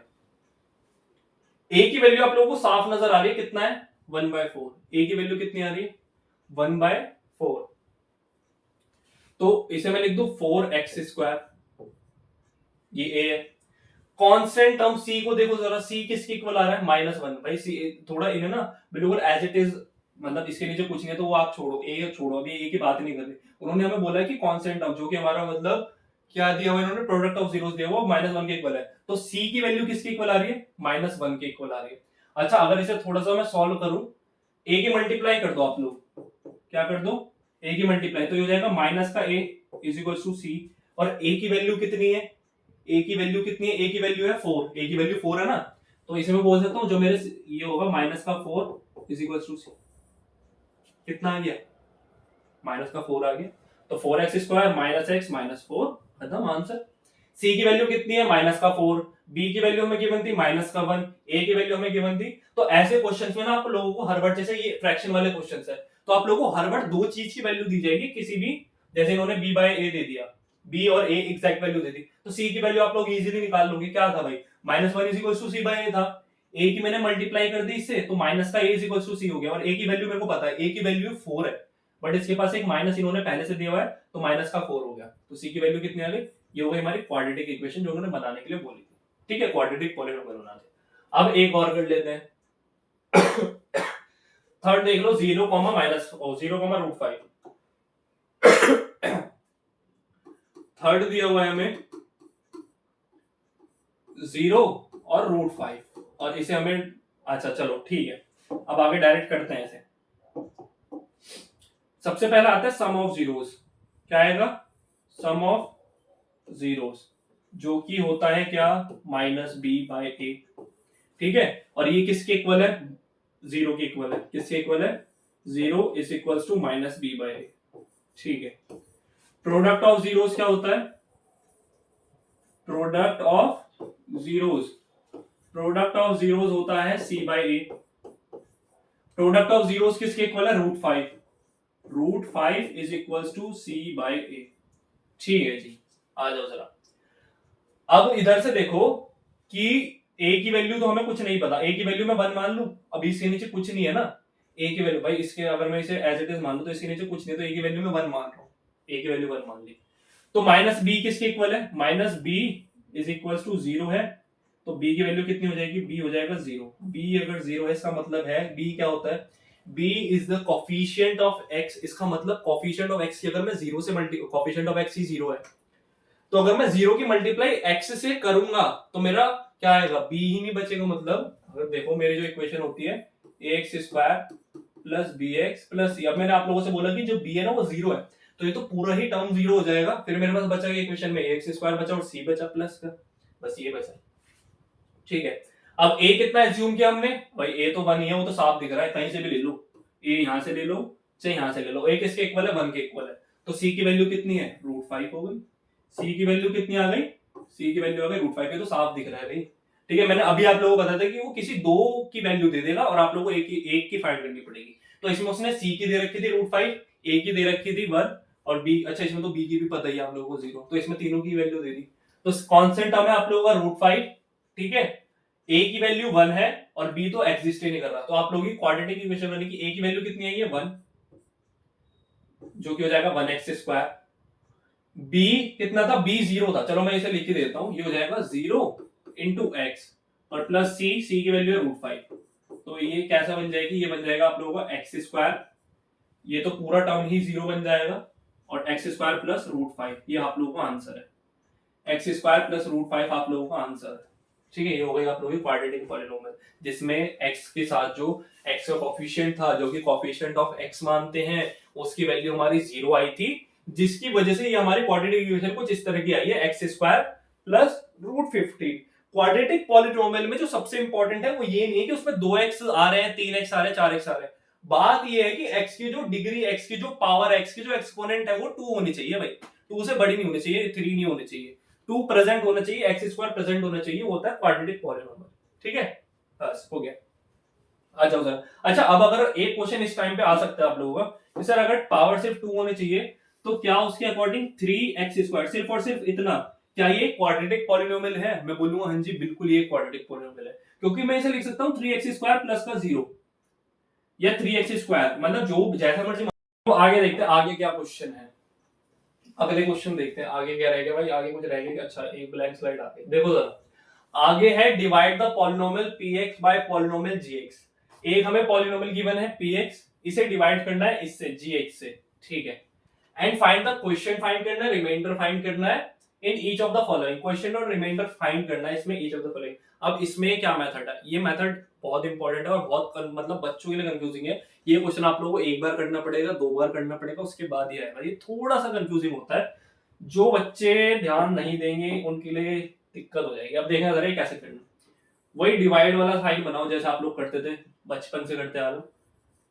a की वैल्यू आप लोगों को साफ नजर आ रही है, कितना है 1/4। a की वैल्यू कितनी आ रही है 1/4, तो इसे मैं लिख दूं 4x², ये a है। कांस्टेंट टर्म c को देखो जरा, c किसके इक्वल आ रहा है -1। भाई c थोड़ा इन्हें ना बिल्कुल एज इट इज, मतलब इसके नीचे कुछ नहीं है तो वो आप छोड़ो, a छोड़ो, अभी a की बात नहीं कर रहे। उन्होंने हमें बोला है कि कांस्टेंट टर्म जो कि हमारा मतलब क्या दिया हुआ, इन्होंने प्रोडक्ट ऑफ जीरोस दिया हुआ -1 के इक्वल है, तो c की वैल्यू किसके इक्वल आ रही है -1 के इक्वल आ रही है। अच्छा अगर इसे थोड़ा सा मैं सॉल्व करूं, a की मल्टीप्लाई कर दो आप लोग, क्या कर दो, a की मल्टीप्लाई, तो ये हो जाएगा माइनस का a is equal to c। और a की वैल्यू कितनी है, a की वैल्यू कितनी है, a की वैल्यू है 4, a की वैल्यू 4 है ना, तो इसे मैं बोल सकता हूं जो मेरे ये होगा माइनस का 4 इज इक्वल टू सी। कितना आ गया, माइनस का 4 आ गया, तो 4x² -x -4 खत्म आंसर। c की वैल्यू कितनी है माइनस का 4, b की वैल्यू हमें गिवन थी माइनस का 1, a की वैल्यू हमें गिवन थी। तो ऐसे क्वेश्चंस में ना आप लोगों को हर बार, जैसे ये फ्रैक्शन वाले क्वेश्चंस है, तो आप लोगों को हर बार दो चीज की वैल्यू दी जाएगी किसी भी, जैसे इन्होंने b बाय a दे दिया, b और a एग्जैक्ट वैल्यू दे दी, तो c की वैल्यू आप लोग इजीली निकाल लोगे। क्या था भाई, -1 is equal to c by a था, a की मैंने मल्टीप्लाई कर दी इससे, तो माइनस का a is equal to c हो गया। और a की वैल्यू मेरे को पता है, a की वैल्यू 4 है, बट इसके पास एक माइनस इन्होंने पहले से दिया हुआ है, तो माइनस का 4 हो गया, तो c की वैल्यू कितनी आ गई, ये हो गई हमारी क्वाड्रेटिक इक्वेशन जो उन्होंने बनाने के लिए बोली थी। ठीक है, क्वाड्रेटिक पॉलिनोमियल बनाते। अब एक और कर लेते हैं थर्ड देख लो, 0, -0, √5। थर्ड दिया हुआ है हमें 0 और √5, और इसे हमें, अच्छा चलो ठीक है, अब आगे डायरेक्ट करते हैं इसे। सबसे पहला आता है सम ऑफ जीरोस, क्या आएगा, सम ऑफ जीरोस जो कि होता है क्या, -b/a। ठीक है, और ये किसके इक्वल है, 0 के इक्वल है। किसके इक्वल है, 0 इज इक्वल टू -b/a। ठीक है, प्रोडक्ट ऑफ जीरोस क्या होता है, product of zeros, product of zeros होता है c/a। प्रोडक्ट ऑफ जीरोस किसके इक्वल है, √5, √5 इज इक्वल टू c/a। ठीक है जी, आ जाओ जरा। अब इधर से देखो कि a की वैल्यू तो हमें कुछ नहीं पता, a की वैल्यू मैं 1 मान लू, अभी इसके नीचे कुछ नहीं है ना, a की वैल्यू भाई इसके, अगर मैं इसे एज इट इज मान लू तो इसके नीचे कुछ नहीं, तो a की वैल्यू मैं 1 मान रहा हूं, a की वैल्यू 1 मान ली, तो -b किसके इक्वल है, -b इज इक्वल टू 0 है, तो b की वैल्यू कितनी हो जाएगी, b हो जाएगा 0। b अगर 0 है इसका मतलब है b क्या होता है, b is the coefficient of x, इसका मतलब कोफिशिएंट ऑफ x की अगर मैं 0 से कोफिशिएंट ऑफ x ही 0 है, तो अगर मैं 0 की मल्टीप्लाई x से करूंगा तो मेरा क्या आएगा, b ही नहीं बचेगा। मतलब अगर देखो मेरी जो इक्वेशन होती है ax² + bx + c, अब मैंने आप लोगों से बोला कि जो b है ना वो 0 है, तो ये तो पूरा ही टर्म जीरो हो जाएगा। फिर मेरे पास बचा इक्वेशन में एक्स स्क्वायर बचा और सी बचा प्लस का, बस ये बचा। ठीक है, अब ए कितना एज्यूम किया हमने, भाई ए तो 1 ही है, वो तो साफ दिख रहा है, कहीं से भी ले लो, ए यहां से ले लो चाहे यहां से ले लो, ए किसके इक्वल है, 1 के इक्वल है। तो सी की वैल्यू कितनी है, √5 हो गई। सी की वैल्यू कितनी आ गई, सी की वैल्यू आ गई √5, तो साफ दिख रहा है भाई। ठीक है, मैंने अभी आप लोगों को बताया था कि वो किसी दो की वैल्यू दे देगा और आप लोगों को एक की फाइंड करनी पड़ेगी। तो इसमें उसने सी की दे रखी थी √5, ए की दे रखी थी 1 और बी, अच्छा इसमें तो बी की भी पता ही है आप लोगों को 0, तो इसमें तीनों की वैल्यू दे दी। तो कांस्टेंट टर्म है आप लोगों का √5। ठीक है, ए की वैल्यू 1 है और बी तो एग्जिस्ट ही नहीं कर रहा, तो आप लोगों की क्वाड्रेटिक इक्वेशन बनेगी ए की वैल्यू कितनी आई है 1, जो कि हो जाएगा 1x²। बी कितना था, बी 0 था, चलो मैं इसे लिख के देता हूं, ये हो जाएगा 0 इंटू एक्स और प्लस सी, सी की वैल्यू है √5, तो ये कैसा बन जाएगी, ये बन जाएगा आप लोगों का x², ये तो पूरा टर्म ही 0 बन जाएगा और x² प्लस √5, ये आप लोगों का आंसर है। x² प्लस √5 आप लोगों का आंसर है। ठीक है, ये हो गई आप लोगों की क्वाड्रेटिक पॉलिनोमियल, जिसमें x के साथ जो x का कोफिशिएंट था, जो कि कोफिशिएंट ऑफ x मानते हैं, उसकी वैल्यू हमारी 0 आई थी, जिसकी वजह से ये हमारी क्वाड्रेटिक इक्वेशन कुछ इस तरह की आई है, x² प्लस √15। क्वाड्रेटिक पॉलिनोमियल में जो सबसे इंपॉर्टेंट है वो ये नहीं है कि उसमें 2x आ रहे हैं, 3x आ रहे हैं, 4x आ रहे हैं, बात ये है कि x की जो डिग्री, x की जो पावर, x की जो एक्सपोनेंट है वो 2 होनी चाहिए भाई, 2 से बड़ी नहीं होनी चाहिए, 3 नहीं होनी चाहिए, 2 प्रेजेंट होना चाहिए, x² प्रेजेंट होना चाहिए, वो होता है क्वाड्रेटिक पॉलिनोमियल। ठीक है, बस हो गया। आ जाओ सर। अच्छा, अब अगर एक क्वेश्चन इस टाइम पे आ सकता है आप लोगों का कि सर अगर पावर सिर्फ 2 होनी चाहिए तो क्या उसके अकॉर्डिंग 3x², सिर्फ और सिर्फ इतना, क्या ये क्वाड्रेटिक पॉलिनोमियल है? मैं बोलूंगा हाँ जी बिल्कुल ये क्वाड्रेटिक पॉलिनोमियल है, क्योंकि मैं इसे लिख सकता हूँ 3x² प्लस का 0 या 3x², मतलब जो जैसा मर्जी। तो आगे देखते हैं आगे क्या क्वेश्चन है, अगले क्वेश्चन देखते हैं आगे क्या रहेगा भाई, आगे कुछ रहेगा। अच्छा, एक ब्लैंक स्लाइड आगे देखो जरा, आगे है divide the polynomial px by polynomial gx। एक हमें पॉलिनोमियल गिवन है px, इसे डिवाइड करना है इससे gx से। ठीक है, and find the question, find करना है, रिमाइंडर फाइंड करना है in each of the following, question और रिमाइंडर फाइंड करना है इसमें ईच ऑफ द फॉलोइंग। अब इसमें क्या मेथड है, ये मेथड बहुत इंपॉर्टेंट है और बहुत मतलब बच्चों के लिए कंफ्यूजिंग है। ये क्वेश्चन आप लोगों को एक बार करना पड़ेगा, 2 बार करना पड़ेगा, उसके बाद ही आएगा। ये थोड़ा सा कंफ्यूजिंग होता है, जो बच्चे ध्यान नहीं देंगे उनके लिए दिक्कत हो जाएगी। अब देखना जरा कैसे करना, वही डिवाइड वाला साइन बनाओ जैसे आप लोग करते थे, बचपन से करते आ रहे हो।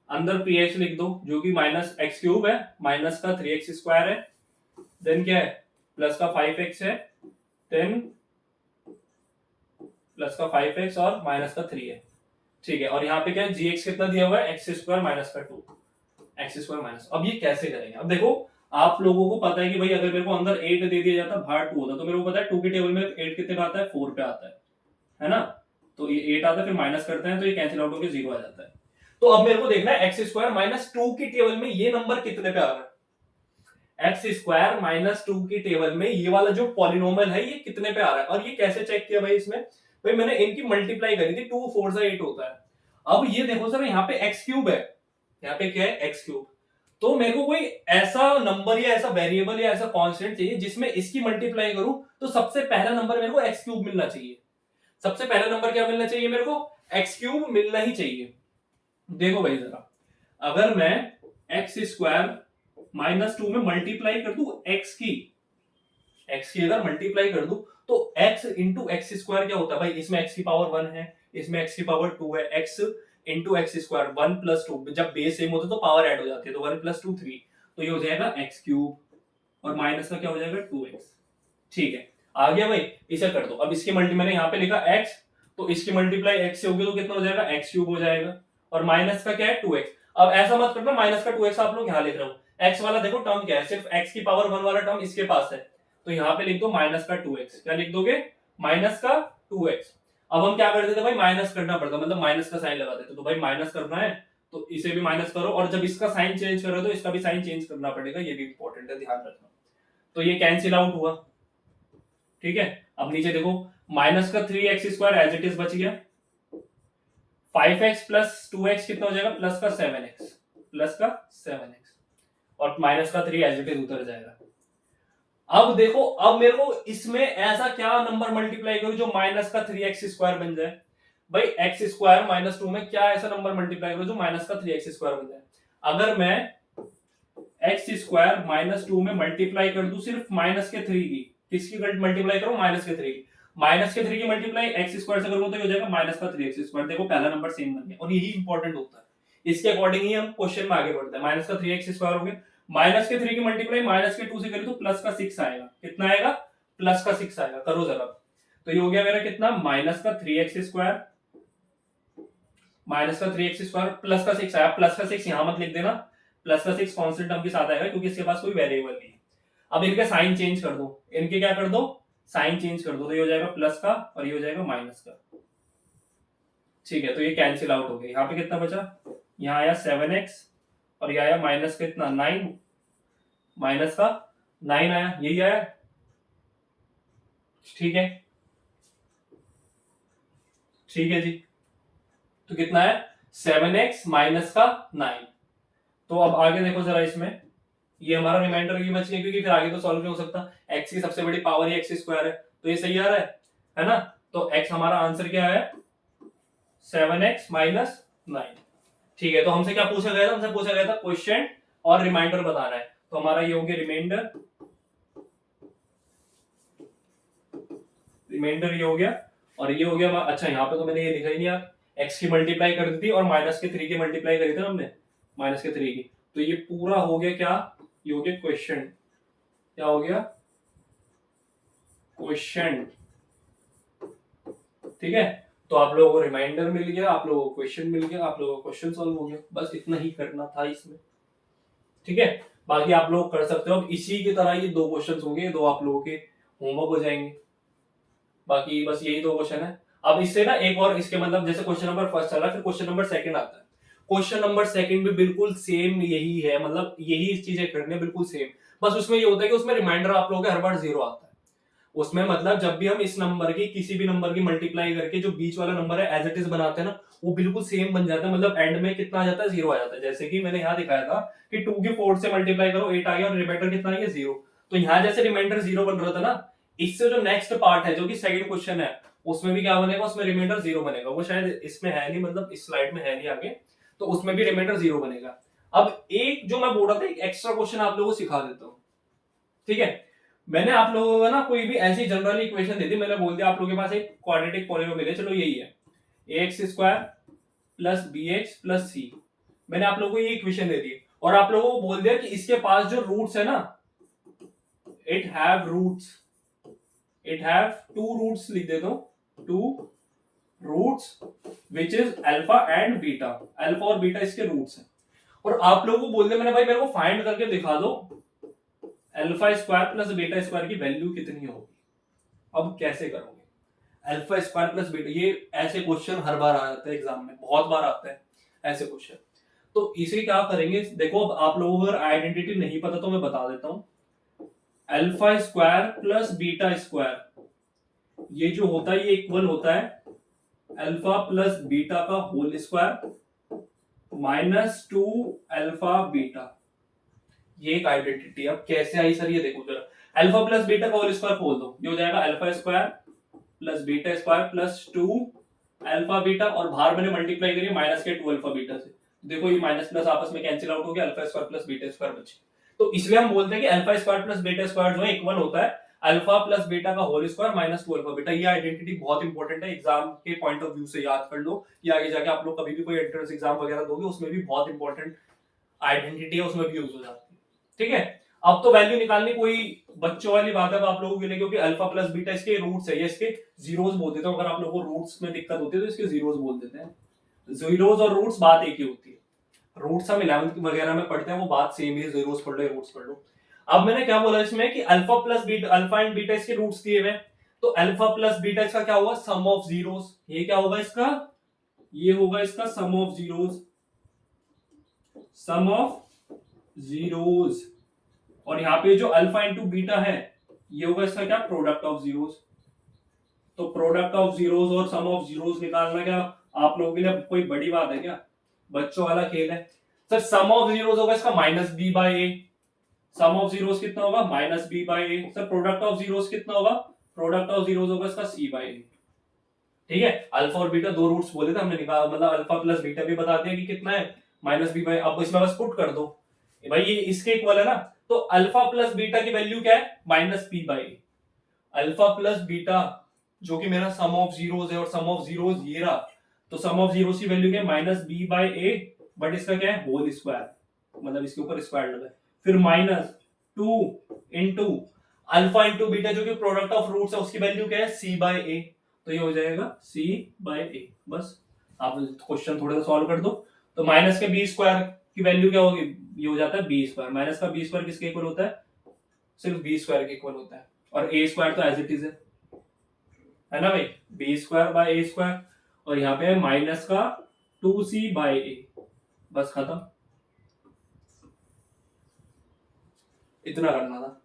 अंदर px लिख दो जो कि -x³ है, माइनस का 3x² है, देन क्या है प्लस का 5x है, देन प्लस का 5x और माइनस का 3 है। ठीक है, और यहाँ पे क्या है gx कितना दिया हुआ है, x² माइनस का 2, x² माइनस। अब ये कैसे करेंगे, अब देखो आप लोगों को पता है कि भाई अगर मेरे को अंदर 8 दे दिया जाता, बाहर 2 होता, तो मेरे को पता है 2 के टेबल में 8 कितने पे आता है, 4 पे आता है ना, तो ये 8 आता है, फिर माइनस करते हैं तो ये कैंसिल आउट होकर 0 आ जाता है। तो अब मेरे को देखना है x² माइनस 2 की टेबल में ये नंबर कितने पे आ रहा है, x² माइनस 2 की टेबल में ये वाला जो पॉलिनोमियल है ये कितने पे आ रहा है। और ये कैसे चेक किया भाई, इसमें भाई मैंने इनकी मल्टीप्लाई करी थी, 2 4 से 8 होता है। अब ये देखो सर यहाँ पे x³ है, यहाँ पे क्या है x³, तो मेरे को कोई ऐसा नंबर या ऐसा वेरिएबल या ऐसा कांस्टेंट चाहिए जिसमें इसकी मल्टीप्लाई करूं तो सबसे पहला नंबर मेरे को x³ मिलना चाहिए। सबसे पहला नंबर क्या मिलना चाहिए मेरे को, x³ मिलना ही चाहिए। देखो भाई जरा, अगर मैं x² माइनस 2 में मल्टीप्लाई कर दूं x की अगर मल्टीप्लाई कर दूं तो x इंटू x² क्या होता है भाई, इसमें x की पावर 1 है, इसमें x की पावर 2 है, x इंटू x² 1 प्लस 2, जब बेस सेम होता है तो पावर ऐड हो जाती है, तो 1 प्लस 2 3, तो ये हो जाएगा x³ और माइनस का क्या हो जाएगा 2x। ठीक है, आ गया भाई, इसे कर दो। अब इसकी मल्टी मैंने यहाँ पे लिखा x, तो इसकी मल्टीप्लाई x से होगी तो कितना हो जाएगा, x³ हो जाएगा, और माइनस का क्या है 2x। अब ऐसा मत करना माइनस का 2x आप लोग यहाँ लिख रहे हो, x वाला देखो टर्म क्या है, सिर्फ x की पावर 1 वाला टर्म इसके पास है, तो यहाँ पे लिख दो माइनस का 2x। क्या लिख दोगे, माइनस का 2x। अब हम क्या करते थे भाई, माइनस करना पड़ता, मतलब माइनस का साइन लगा देते, तो भाई माइनस करना है तो इसे भी माइनस करो, और जब इसका साइन चेंज करो तो इसका भी साइन चेंज करना पड़ेगा, ये भी इंपॉर्टेंट है, ध्यान रखना। तो ये कैंसिल आउट हुआ। ठीक है, अब नीचे देखो माइनस का 3x² एज इट इज बच गया, 5x प्लस 2x कितना हो जाएगा, प्लस का 7x और माइनस का 3 एज इट इज उतर जाएगा। अब देखो, अब मेरे को इसमें ऐसा क्या नंबर मल्टीप्लाई करूं जो माइनस का 3x² बन जाए, भाई x² माइनस 2 में क्या ऐसा नंबर मल्टीप्लाई करूं जो माइनस का 3x² बन जाए। अगर मैं एक्स स्क्वायर माइनस 2 में मल्टीप्लाई कर दूं सिर्फ माइनस के 3 की, किसकी मल्टीप्लाई करूं, माइनस के 3 की, माइनस के 3 की मल्टीप्लाई एक्स स्क्वायर से करूंगा तो ये हो जाएगा माइनस का 3x स्क्वायर। देखो पहला नंबर सेम बन गया, और यही इंपॉर्टेंट होता है, इसके अकॉर्डिंग ही हम क्वेश्चन में आगे बढ़ते हैं। माइनस का 3x स्क्वायर हो गया, माइनस के 3 की मल्टीप्लाई माइनस के 2 से करें तो प्लस का 6 आएगा, कितना आएगा, प्लस का 6 आएगा, करो जरा। तो ये हो गया मेरा कितना, माइनस का 3x स्क्वायर, माइनस का 3x स्क्वायर प्लस का 6 आया, प्लस का 6 यहां मत लिख देना, प्लस का 6 कांस्टेंट टर्म के साथ आएगा क्योंकि इसके पास कोई वेरिएबल नहीं है। अब इनके साइन चेंज कर दो, इनके क्या कर दो, साइन चेंज कर दो, तो ये हो जाएगा प्लस का और ये हो जाएगा माइनस का, ठीक है। तो ये कैंसिल आउट हो गया, यहाँ पे कितना बचा, यहाँ आया 7x और ये आया माइनस का इतना 9, माइनस का 9 आया, यही आया, ठीक है, ठीक है जी। तो कितना है, 7x माइनस का 9। तो अब आगे देखो जरा, इसमें ये हमारा रिमाइंडर की बच गया क्योंकि फिर आगे तो सॉल्व नहीं हो सकता, x की सबसे बड़ी पावर ही एक्स स्क्वायर है, तो ये सही आ रहा है ना। तो x हमारा आंसर क्या है, 7x माइनस 9, ठीक है। तो हमसे क्या पूछा गया था, हमसे पूछा गया था क्वेश्चन और रिमाइंडर बताना है, तो हमारा ये हो गया रिमाइंडर, रिमाइंडर ये हो गया और ये हो गया, अच्छा यहाँ पे तो मैंने ये लिखा ही नहीं यार, x की मल्टीप्लाई कर दी थी और माइनस के 3 की मल्टीप्लाई करी थी ना हमने, माइनस के 3 की, तो ये पूरा हो गया क्या, ये हो गया क्वेश्चन, क्या हो गया, क्वेश्चन, ठीक है। तो आप लोगों को रिमाइंडर मिल गया, आप लोगों को क्वेश्चन मिल गया, आप लोगों को क्वेश्चन सॉल्व हो गया, बस इतना ही करना था इसमें, ठीक है। बाकी आप लोग कर सकते हो, अब इसी की तरह ये 2 क्वेश्चन होंगे, 2 आप लोगों के होमवर्क हो जाएंगे, बाकी बस यही 2 क्वेश्चन है। अब इससे ना एक और, इसके मतलब जैसे क्वेश्चन नंबर फर्स्ट चला, फिर क्वेश्चन नंबर सेकंड आता है, क्वेश्चन नंबर सेकंड भी बिल्कुल सेम यही है, मतलब यही चीजें करनी है बिल्कुल सेम, बस उसमें ये होता है कि उसमें रिमाइंडर आप लोगों के हर बार 0 आता है, उसमें मतलब जब भी हम इस नंबर की किसी भी नंबर की मल्टीप्लाई करके जो बीच वाला नंबर है एज इट इज बनाते हैं ना, वो बिल्कुल सेम बन जाता है, मतलब एंड में कितना आ जाता है, 0 आ जाता है। जैसे कि मैंने यहाँ दिखाया था कि 2 की 4 से मल्टीप्लाई करो 8 आ गया और रिमाइंडर कितना आ गया, 0। तो यहाँ जैसे रिमाइंडर 0 बन रहा था ना, इससे जो नेक्स्ट पार्ट है जो कि सेकंड क्वेश्चन है, उसमें भी क्या बनेगा, उसमें रिमाइंडर 0 बनेगा, वो शायद इसमें है नहीं, मतलब इस स्लाइड में है नहीं आगे, तो उसमें भी रिमाइंडर 0 बनेगा। अब एक जो मैं बोल रहा था, एक एक्स्ट्रा क्वेश्चन आप लोगों को सिखा देता हूँ, ठीक है। मैंने आप लोगों को ना कोई भी ऐसी जनरल इक्वेशन दे दी, मैंने बोल दिया आप लोगों के पास एक क्वाड्रेटिक पॉलिनोमियल है, चलो यही है ax square plus bx plus c, मैंने आप लोगों को ये इक्वेशन दे दी और आप लोगों को बोल दिया कि इसके पास जो रूट्स है ना, it have roots, it have 2 roots, लिख देता हूं 2 roots which is alpha and beta, alpha और बीटा इसके रूट्स हैं, और आप लोगों को बोल दिया मैंने भाई मेरे को फाइंड करके दिखा दो alpha square plus beta square की वैल्यू कितनी होगी। अब कैसे करोगे, अल्फा स्क्वायर प्लस बीटा, ये ऐसे क्वेश्चन हर बार आ जाता है एग्जाम में, बहुत बार आता है ऐसे क्वेश्चन, तो इसे क्या करेंगे, देखो अब आप लोगों को अगर आइडेंटिटी नहीं पता तो मैं बता देता हूं, alpha square plus beta square, ये जो होता है ये इक्वल होता है अल्फा प्लस बीटा का whole square minus 2 alpha beta, ये एक आइडेंटिटी। अब कैसे आई सर, ये देखो जरा, अल्फा प्लस बीटा का होल स्क्वायर खोल दो, ये हो जाएगा alpha square plus beta square plus 2 alpha beta, और बाहर मैंने मल्टीप्लाई करी माइनस के 2 अल्फा बीटा से, देखो ये माइनस प्लस आपस में कैंसिल आउट हो गया, alpha square plus beta square बचे। तो इसलिए हम बोलते हैं कि alpha square plus beta square जो है इक्वल होता है अल्फा प्लस बीटा का whole square minus 2 alpha beta. ये आइडेंटिटी बहुत इंपॉर्टेंट है, एग्जाम के पॉइंट ऑफ व्यू से याद कर लो, ये आगे जाके आप लोग कभी भी कोई एंट्रेंस एग्जाम वगैरह दोगे उसमें भी बहुत इंपॉर्टेंट आइडेंटिटी है, उसमें भी यूज हो जाती है, ठीक है। अब तो वैल्यू निकालनी कोई बच्चों वाली बात है आप लोगों के लिए, क्योंकि अल्फा प्लस बीटा इसके रूट्स है, ये इसके जीरोस बोल देते हैं, अगर आप लोगों को रूट्स में दिक्कत होती है तो इसके जीरोस बोल देते हैं, जीरोस और रूट्स बात एक ही होती है, रूट्स हम 11th वगैरह में पढ़ते हैं, वो बात सेम ही, जीरोस पढ़ लो रूट्स पढ़ लो। अब मैंने क्या बोला इसमें कि alpha plus beta, alpha and beta इसके रूट्स दिए हुए, तो अल्फा प्लस बीटा इसका क्या होगा, सम ऑफ जीरोस, ये क्या होगा इसका, ये होगा इसका sum of zeros, sum of zeros, और यहाँ पे जो अल्फा इंटू बीटा है ये होगा इसका क्या, प्रोडक्ट ऑफ जीरोस। तो प्रोडक्ट ऑफ जीरोस और सम ऑफ जीरोस निकालना क्या आप लोगों के लिए कोई बड़ी बात है क्या, बच्चों वाला खेल है। सर सम ऑफ जीरोस होगा इसका minus B by A, sum of zeros कितना होगा, minus B by A. Sir product of zeros कितना होगा, प्रोडक्ट ऑफ जीरोस होगा इसका सी बाई ए, ठीक है। अल्फा और बीटा 2 रूट्स बोले थे हमने, निकाल मतलब अल्फा प्लस बीटा भी बता दिया कि कितना है, माइनस बी बाई, अब इसमें बस पुट कर दो, भाई ये इसके इक्वल है ना, तो अल्फा प्लस बीटा की वैल्यू क्या है, minus P by A. Alpha plus beta जो कि मेरा सम ऑफ जीरोस है, और सम ऑफ जीरोस ये रहा, तो सम ऑफ जीरोस की वैल्यू क्या है, minus B by A, but इसका क्या है, होल स्क्वायर, मतलब इसके ऊपर स्क्वायर लगा है, फिर minus 2 into alpha into beta जो कि प्रोडक्ट ऑफ रूट्स है, उसकी वैल्यू क्या है, सी बाई ए, तो ये हो जाएगा सी बाई ए। बस आप क्वेश्चन थोड़ा सा सॉल्व कर दो, तो माइनस के बी स्क्वायर की वैल्यू क्या होगी, ये हो जाता है बी स्क्वायर, माइनस का बी स्क्वायर किसके इक्वल होता है, सिर्फ बी स्क्वायर के इक्वल होता है, और ए स्क्वायर तो एज इट इज है ना भाई, B square by A square, और यहाँ पे माइनस का 2c बाय ए, बस खत्म, इतना करना था।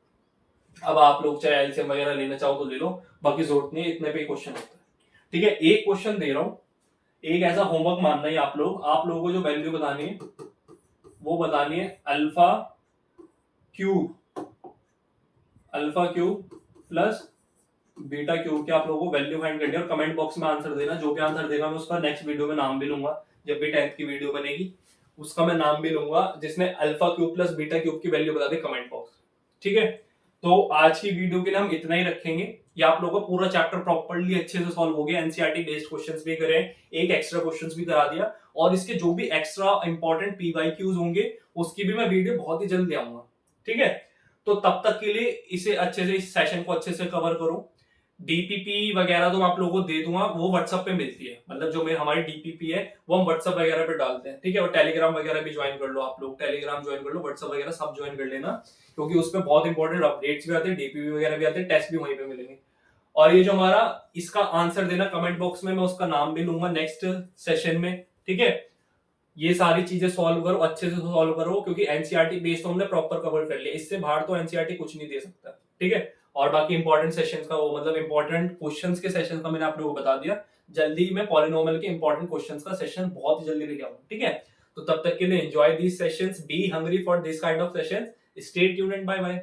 अब आप लोग चाहे एलसीएम वगैरह लेना चाहो तो ले लो, बाकी जरूरत नहीं है, इतने पे क्वेश्चन होता है। ठीक है, एक क्वेश्चन दे रहा हूं, एक ऐसा होमवर्क मानना है आप लोगों को जो वैल्यू बतानी है वो बतानी है alpha cube plus beta cube के आप लोगों को वैल्यू फाइंड करनी है, और कमेंट बॉक्स में आंसर देना, जो भी आंसर देगा मैं उसका नेक्स्ट वीडियो में नाम भी लूंगा, जब भी 10th की वीडियो बनेगी उसका मैं नाम भी लूंगा, जिसने alpha cube plus beta cube की वैल्यू बता दे कमेंट बॉक्स। ठीक है, तो आज की वीडियो के लिए हम इतना ही रखेंगे, ये आप लोगों का पूरा चैप्टर प्रॉपर्ली अच्छे से सॉल्व हो गया, एनसीईआरटी बेस्ड क्वेश्चंस भी करे, एक एक्स्ट्रा क्वेश्चंस भी करा दिया, और इसके जो भी एक्स्ट्रा इंपॉर्टेंट पीवाईक्यूज होंगे उसकी भी मैं वीडियो बहुत ही जल्द ले आऊंगा। ठीक है, तो तब तक के लिए इसे अच्छे से, इस सेशन को अच्छे से कवर करो। डीपीपी वगैरह तो मैं आप लोगों को दे दूंगा, वो व्हाट्सएप पे मिलती है, मतलब जो मेरे हमारी डीपीपी है वो हम व्हाट्सएप वगैरह पे डालते हैं। ठीक है, और टेलीग्राम वगैरह भी ज्वाइन कर लो, आप लोग टेलीग्राम ज्वाइन कर लो, व्हाट्सएप वगैरह सब ज्वाइन कर लेना, क्योंकि उसमें बहुत इंपॉर्टेंट अपडेट्स भी आते हैं, डीपीपी वगैरह भी आते हैं, टेस्ट भी वहीं पे मिलेंगे। और ये जो हमारा इसका आंसर देना कमेंट बॉक्स में, मैं उसका नाम भी लूंगा नेक्स्ट सेशन में। ठीक है, ये सारी चीजें सॉल्व करो, अच्छे से सॉल्व करो, क्योंकि एनसीईआरटी बेस्ड तो हमने प्रॉपर कवर कर लिया, इससे बाहर तो एनसीईआरटी कुछ नहीं दे सकता। ठीक है, और बाकी इंपॉर्टेंट सेशंस का, वो मतलब इंपॉर्टेंट क्वेश्चंस के सेशंस का मैंने आप लोगों को बता दिया, जल्दी मैं पॉलिनोमियल के इंपॉर्टेंट क्वेश्चंस का सेशन बहुत ही जल्दी लेके आऊंगा। ठीक है, तो तब तक के लिए enjoy these sessions, be hungry for this kind of sessions, stay tuned and bye bye.